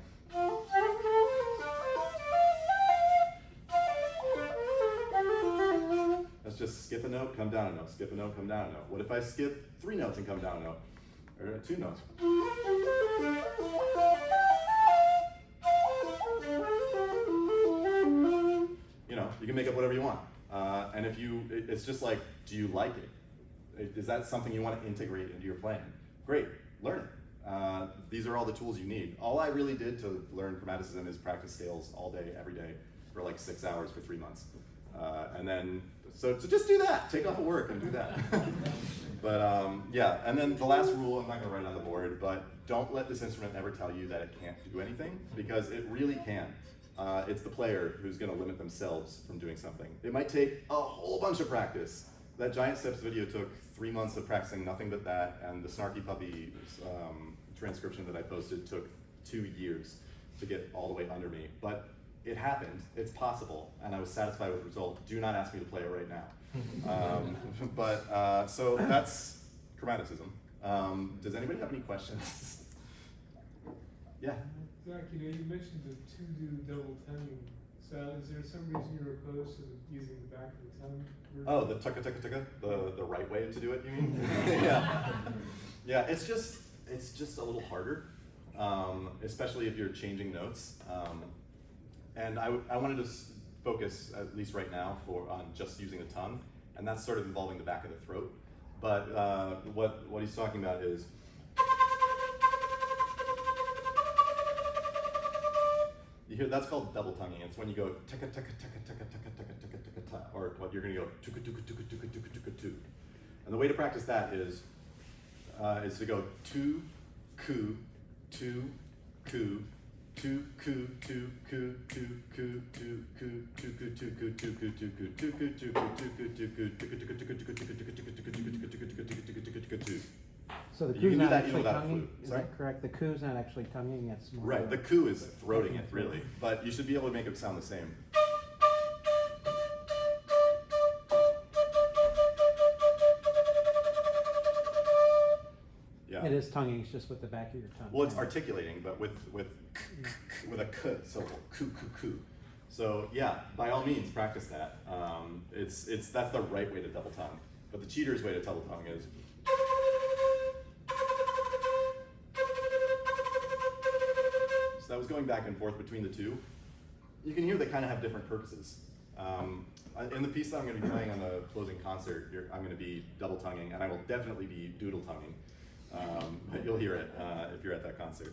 Let's just skip a note, come down a note, skip a note, come down a note. What if I skip 3 notes and come down a note? Or 2 notes? You can make up whatever you want. And if you, it's just like, do you like it? Is that something you want to integrate into your playing? Great, learn it. These are all the tools you need. All I really did to learn chromaticism is practice scales all day, every day, for like 6 hours for 3 months. And then, so just do that. Take off of work and do that. But yeah, and then the last rule, I'm not gonna write it on the board, but don't let this instrument ever tell you that it can't do anything, because it really can. It's the player who's gonna limit themselves from doing something. It might take a whole bunch of practice. That Giant Steps video took 3 months of practicing nothing but that, and the Snarky Puppy transcription that I posted took 2 years to get all the way under me. But it happened, it's possible, and I was satisfied with the result. Do not ask me to play it right now. So that's chromaticism. Does anybody have any questions? Yeah? Zach, you mentioned the to-do double tonguing. So is there some reason you're opposed to using the back of the tongue? Oh, the tucka, the right way to do it, you mean? Yeah. Yeah, it's just a little harder, especially if you're changing notes. And I wanted to focus, at least right now, on just using the tongue, and that's sort of involving the back of the throat. But what he's talking about is, you hear, that's called double tonguing. It's when you go tucka tucka tucka tucka tucka tucka tucka tucka tucka, or what you're gonna go tucka tucka tucka tucka tucka tucka tu. And the way to practice that is to go tu ku tu ku tu ku tu ku tu ku tu ku tu ku tu ku tu ku tu ku tu ku tu ku tu ku tu ku tu ku. So the You ku's can do not that even actually without a tonguing, flute. is Sorry? that correct? The ku's not actually tonguing, it's more. Right, the ku is throating it, really, but you should be able to make it sound the same. Yeah. It is tonguing, it's just with the back of your tongue. Well, it's articulating, but with a k syllable, ku ku ku. So yeah, by all means, practice that. That's the right way to double tongue, but the cheater's way to double tongue is. So that was going back and forth between the two. You can hear they kind of have different purposes. In the piece that I'm going to be playing on the closing concert, I'm going to be double tonguing, and I will definitely be doodle tonguing. But you'll hear it if you're at that concert.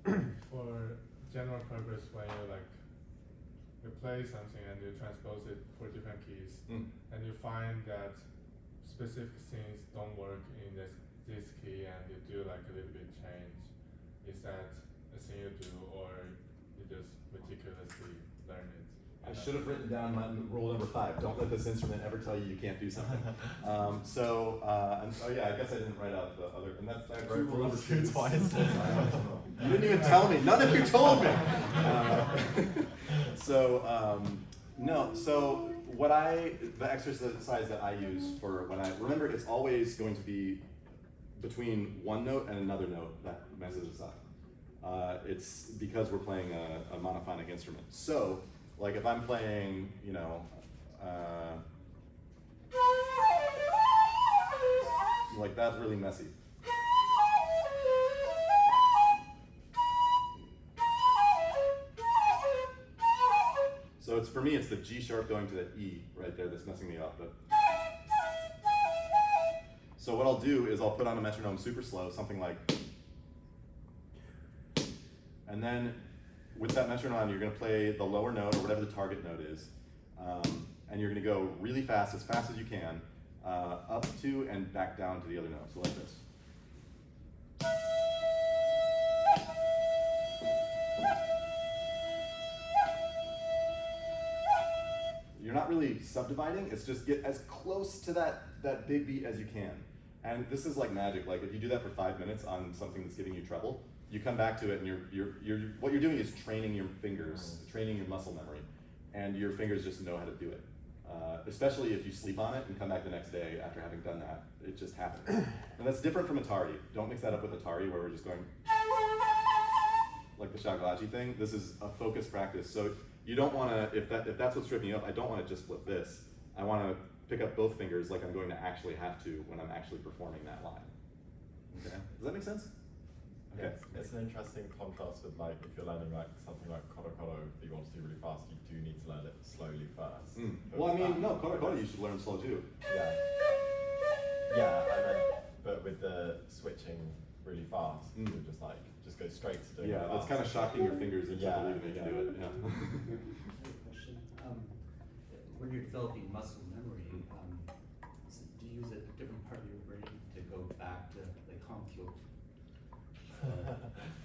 For general purpose, when you play something and you transpose it for different keys, and you find that specific things don't work in this key, and you do like a little bit change, is that a thing you do, or you just meticulously learn it? I should have written down my rule number 5. Don't let this instrument ever tell you you can't do something. Oh yeah, I guess I didn't write out the other, and that's rule number 2 twice. You didn't even tell me. None of you told me. No. So the exercise that I use for remember, it's always going to be between one note and another note that messes us up. It's because we're playing a monophonic instrument. So, like if I'm playing, like that's really messy. So for me, it's the G sharp going to the E right there that's messing me up. So what I'll do is I'll put on a metronome super slow, something like, and then with that metronome, you're going to play the lower note or whatever the target note is, and you're going to go really fast as you can, up to and back down to the other note. So like this. You're not really subdividing, it's just get as close to that big beat as you can. And this is like magic. Like if you do that for 5 minutes on something that's giving you trouble, you come back to it and what you're doing is training your fingers, training your muscle memory, and your fingers just know how to do it. Especially if you sleep on it and come back the next day after having done that, it just happens. And that's different from Atari. Don't mix that up with Atari where we're just going like the Shakuhachi thing. This is a focused practice. So you don't want to, if that's what's tripping you up, I don't want to just flip this. I want to pick up both fingers like I'm going to actually have to when I'm actually performing that line. Okay? Does that make sense? Okay. It's an interesting contrast with like if you're learning like something like kodo that you want to do really fast, you do need to learn it slowly first. But Well, I with mean, that- no, kodo you should learn slow too. Yeah. Yeah, I meant, but with the switching really fast, you would just go straight to doing it Yeah, that's fast. kind of shocking your fingers into Yeah, believing they can do it. Yeah. I have a question. When you're developing muscle memory, do you use a different part of your brain to go back to like Hankyo?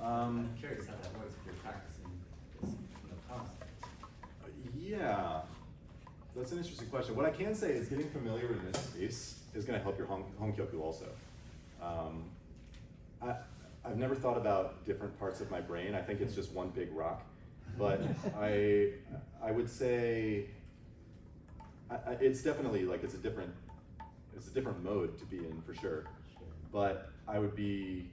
I'm curious how that works if you're practicing this, constantly. Yeah, that's an interesting question. What I can say is getting familiar with this space is going to help your honkyoku also. I've never thought about different parts of my brain. I think it's just one big rock. But I would say it's definitely like it's a different mode to be in for sure. But I would be,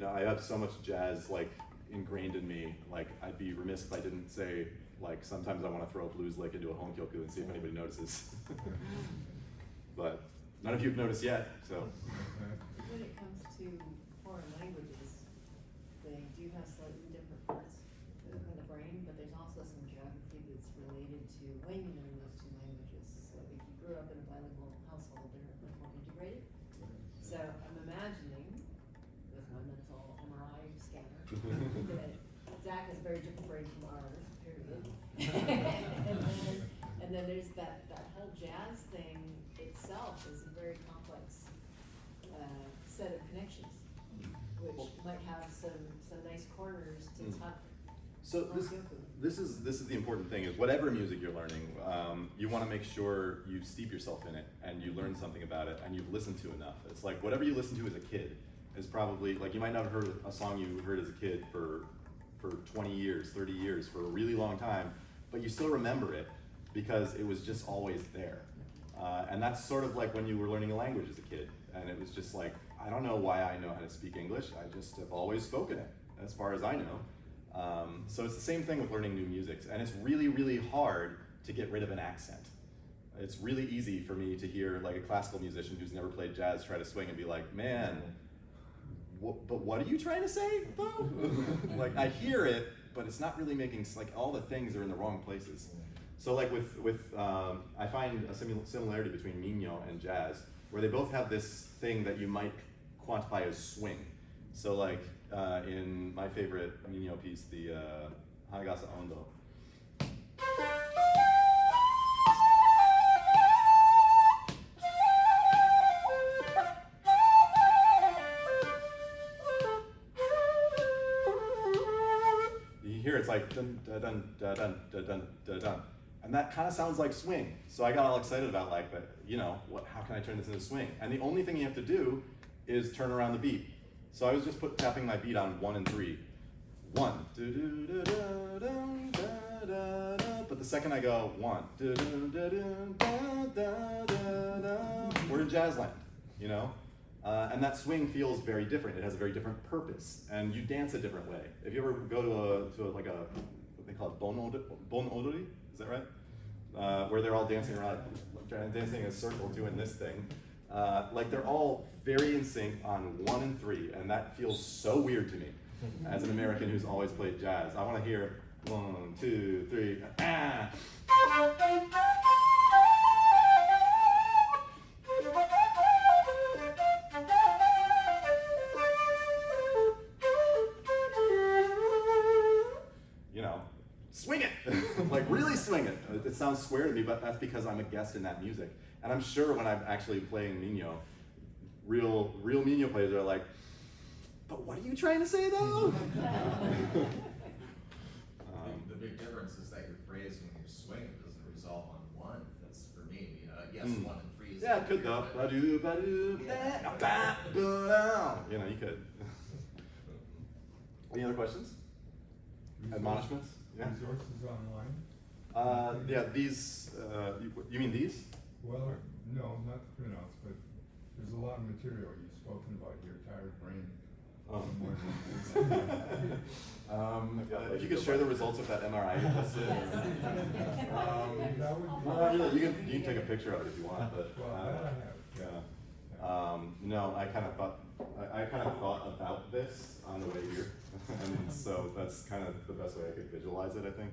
I have so much jazz like ingrained in me. Like I'd be remiss if I didn't say like sometimes I want to throw a blues lick into a honkyoku and see if anybody notices. But none of you have noticed yet, so. When it comes to foreign languages, they do have slightly different parts in the brain, but there's also some geography that's related to when you learn those two languages. So if you grew up in a bilingual household, they're much more integrated. So I'm imagining, with my mental MRI scanner, that Zac has a very different brain from ours, period. and then there's that whole jazz thing itself is a very complex set of connections, which might have some nice corners to tuck. So this is the important thing is whatever music you're learning, you want to make sure you steep yourself in it and you learn something about it and you've listened to enough. It's like whatever you listen to as a kid is probably like you might not have heard a song you heard as a kid for 20 years, 30 years, for a really long time, but you still remember it because it was just always there. And that's sort of like when you were learning a language as a kid, and it was just like, I don't know why I know how to speak English, I just have always spoken it, as far as I know. So it's the same thing with learning new music, and it's really, really hard to get rid of an accent. It's really easy for me to hear like a classical musician who's never played jazz try to swing and be like, man, but what are you trying to say, though? Like I hear it, but it's not really making, like all the things are in the wrong places. So like I find a similarity between minyo and jazz, where they both have this thing that you might quantify as swing. So like in my favorite minyo piece, the Hanagasa Ondo. You hear it's like dun dun dun dun dun dun dun dun. And that kind of sounds like swing. So I got all excited about like, how can I turn this into swing? And the only thing you have to do is turn around the beat. So I was just tapping my beat on 1 and 3. 1, but the second I go 1, we're in jazz land, and that swing feels very different. It has a very different purpose, and you dance a different way. If you ever go to what they call it, bon odori, is that right? Where they're all dancing around, dancing in a circle, doing this thing. Like they're all very in sync on 1 and 3, and that feels so weird to me as an American who's always played jazz. I want to hear 1, 2, 3, ah. Swing it, like really swing it. It sounds square to me, but that's because I'm a guest in that music. And I'm sure when I'm actually playing minyo, real minyo players are like, but what are you trying to say though? The big difference is that your phrase when you're swinging doesn't resolve on 1. That's for me. Yes, 1 and 3 is. Yeah, it could though. clear, You could. Any other questions? Admonishments? Yeah. Resources online? Yeah, these, you mean these? Well, no, not the printouts, but there's a lot of material you've spoken about your tired brain. If you could share the results of that MRI you tested. You can take a picture of it if you want, but Well, that I have. yeah. No, I kind of thought I kind of thought about this on the way here, and so that's kind of the best way I could visualize it, I think.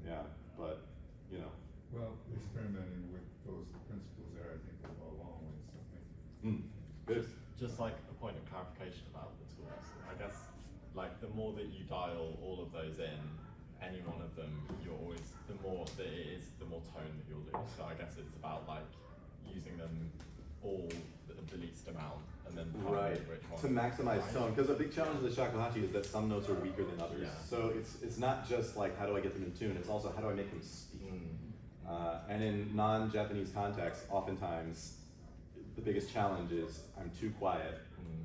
Yeah, but, you know. Well, experimenting with those principles there, I think will go a long way, so thank you. Good. Just like a point of clarification about the tools. I guess like the more that you dial all of those in, any one of them, you're always, the more that it is, the more tone that you'll lose. So I guess it's about like using them all the least amount and then finding which one. To maximize tone, because a big challenge of the shakuhachi is that some notes are weaker than others. Yeah. So it's not just like how do I get them in tune, it's also how do I make them speak. And in non-Japanese contexts, oftentimes the biggest challenge is I'm too quiet.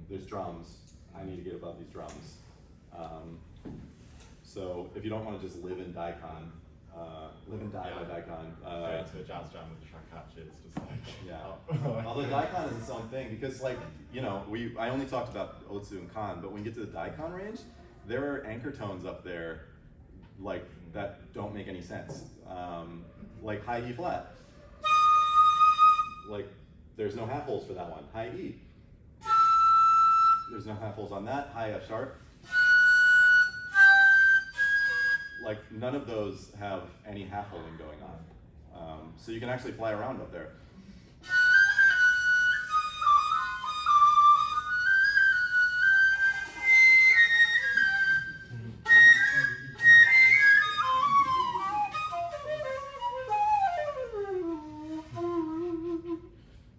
There's drums. I need to get above these drums. So if you don't want to just live in daikon, live and die by daikon. Going to a jazz jam with the shakuhachi, it's just like Yeah. Although daikon is its own thing because, like, you know, I only talked about otsu and kan, but when you get to the daikon range, there are anchor tones up there, like that don't make any sense. Like high E flat. Like there's no half holes for that one. High E. There's no half holes on that. High F sharp. Like none of those have any half holing going on. So you can actually fly around up there.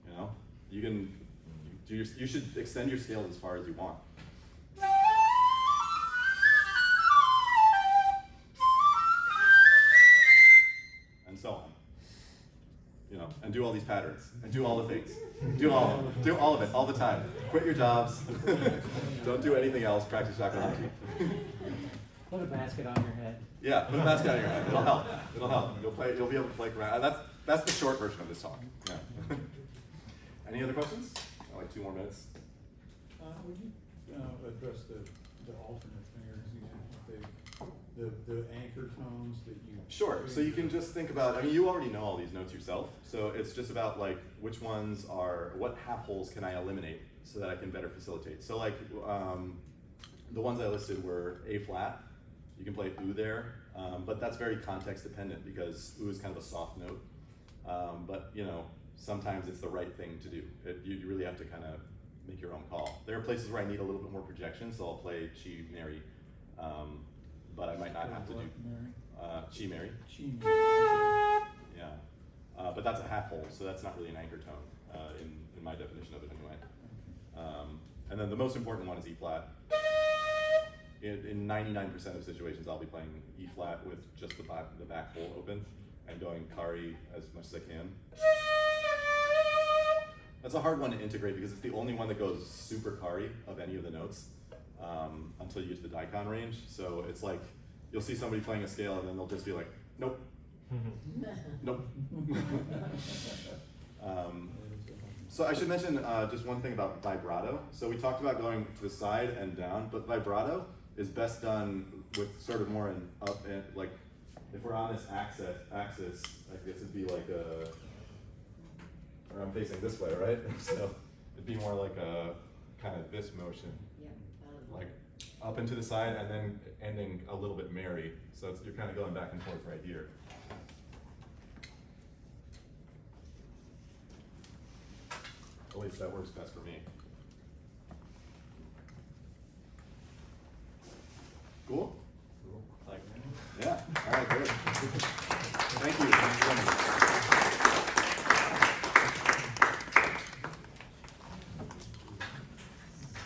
You know, you can you should extend your scales as far as you want. And so on. You know, and do all these patterns, and do all the things. Do all of them. Do all of it, all the time. Quit your jobs. Don't do anything else. Practice shakuhachi. Put a basket on your head. Yeah, put a basket on your head. It'll help. It'll help. You'll be able to play around. That's the short version of this talk. Yeah. Any other questions? Like 2 more minutes. Would you address the alternate fingers, the anchor tones that you? Sure. So you can just think about, I mean, you already know all these notes yourself. So it's just about like which ones are, what half holes can I eliminate so that I can better facilitate. So like the ones I listed were A flat. You can play oo there, but that's very context dependent because oo is kind of a soft note. But you know, sometimes it's the right thing to do. You really have to kind of make your own call. There are places where I need a little bit more projection, so I'll play chi mary, but I might not have to do chi mary. Yeah, but that's a half hole, so that's not really an anchor tone in my definition of it anyway. And then the most important one is E flat. In 99% of situations, I'll be playing E flat with just the back hole open and going kari as much as I can. That's a hard one to integrate because it's the only one that goes super kari of any of the notes until you get to the daikon range. So it's like you'll see somebody playing a scale and then they'll just be like, nope, nope. So I should mention just one thing about vibrato. So we talked about going to the side and down, but vibrato is best done with sort of more an up and like if we're on this axis, I guess it'd be like a, or I'm facing this way, right? So it'd be more like a kind of this motion, like up and to the side and then ending a little bit merry. So you're kind of going back and forth right here. At least that works best for me. Cool? Like, Yeah, all right, great. Thank you.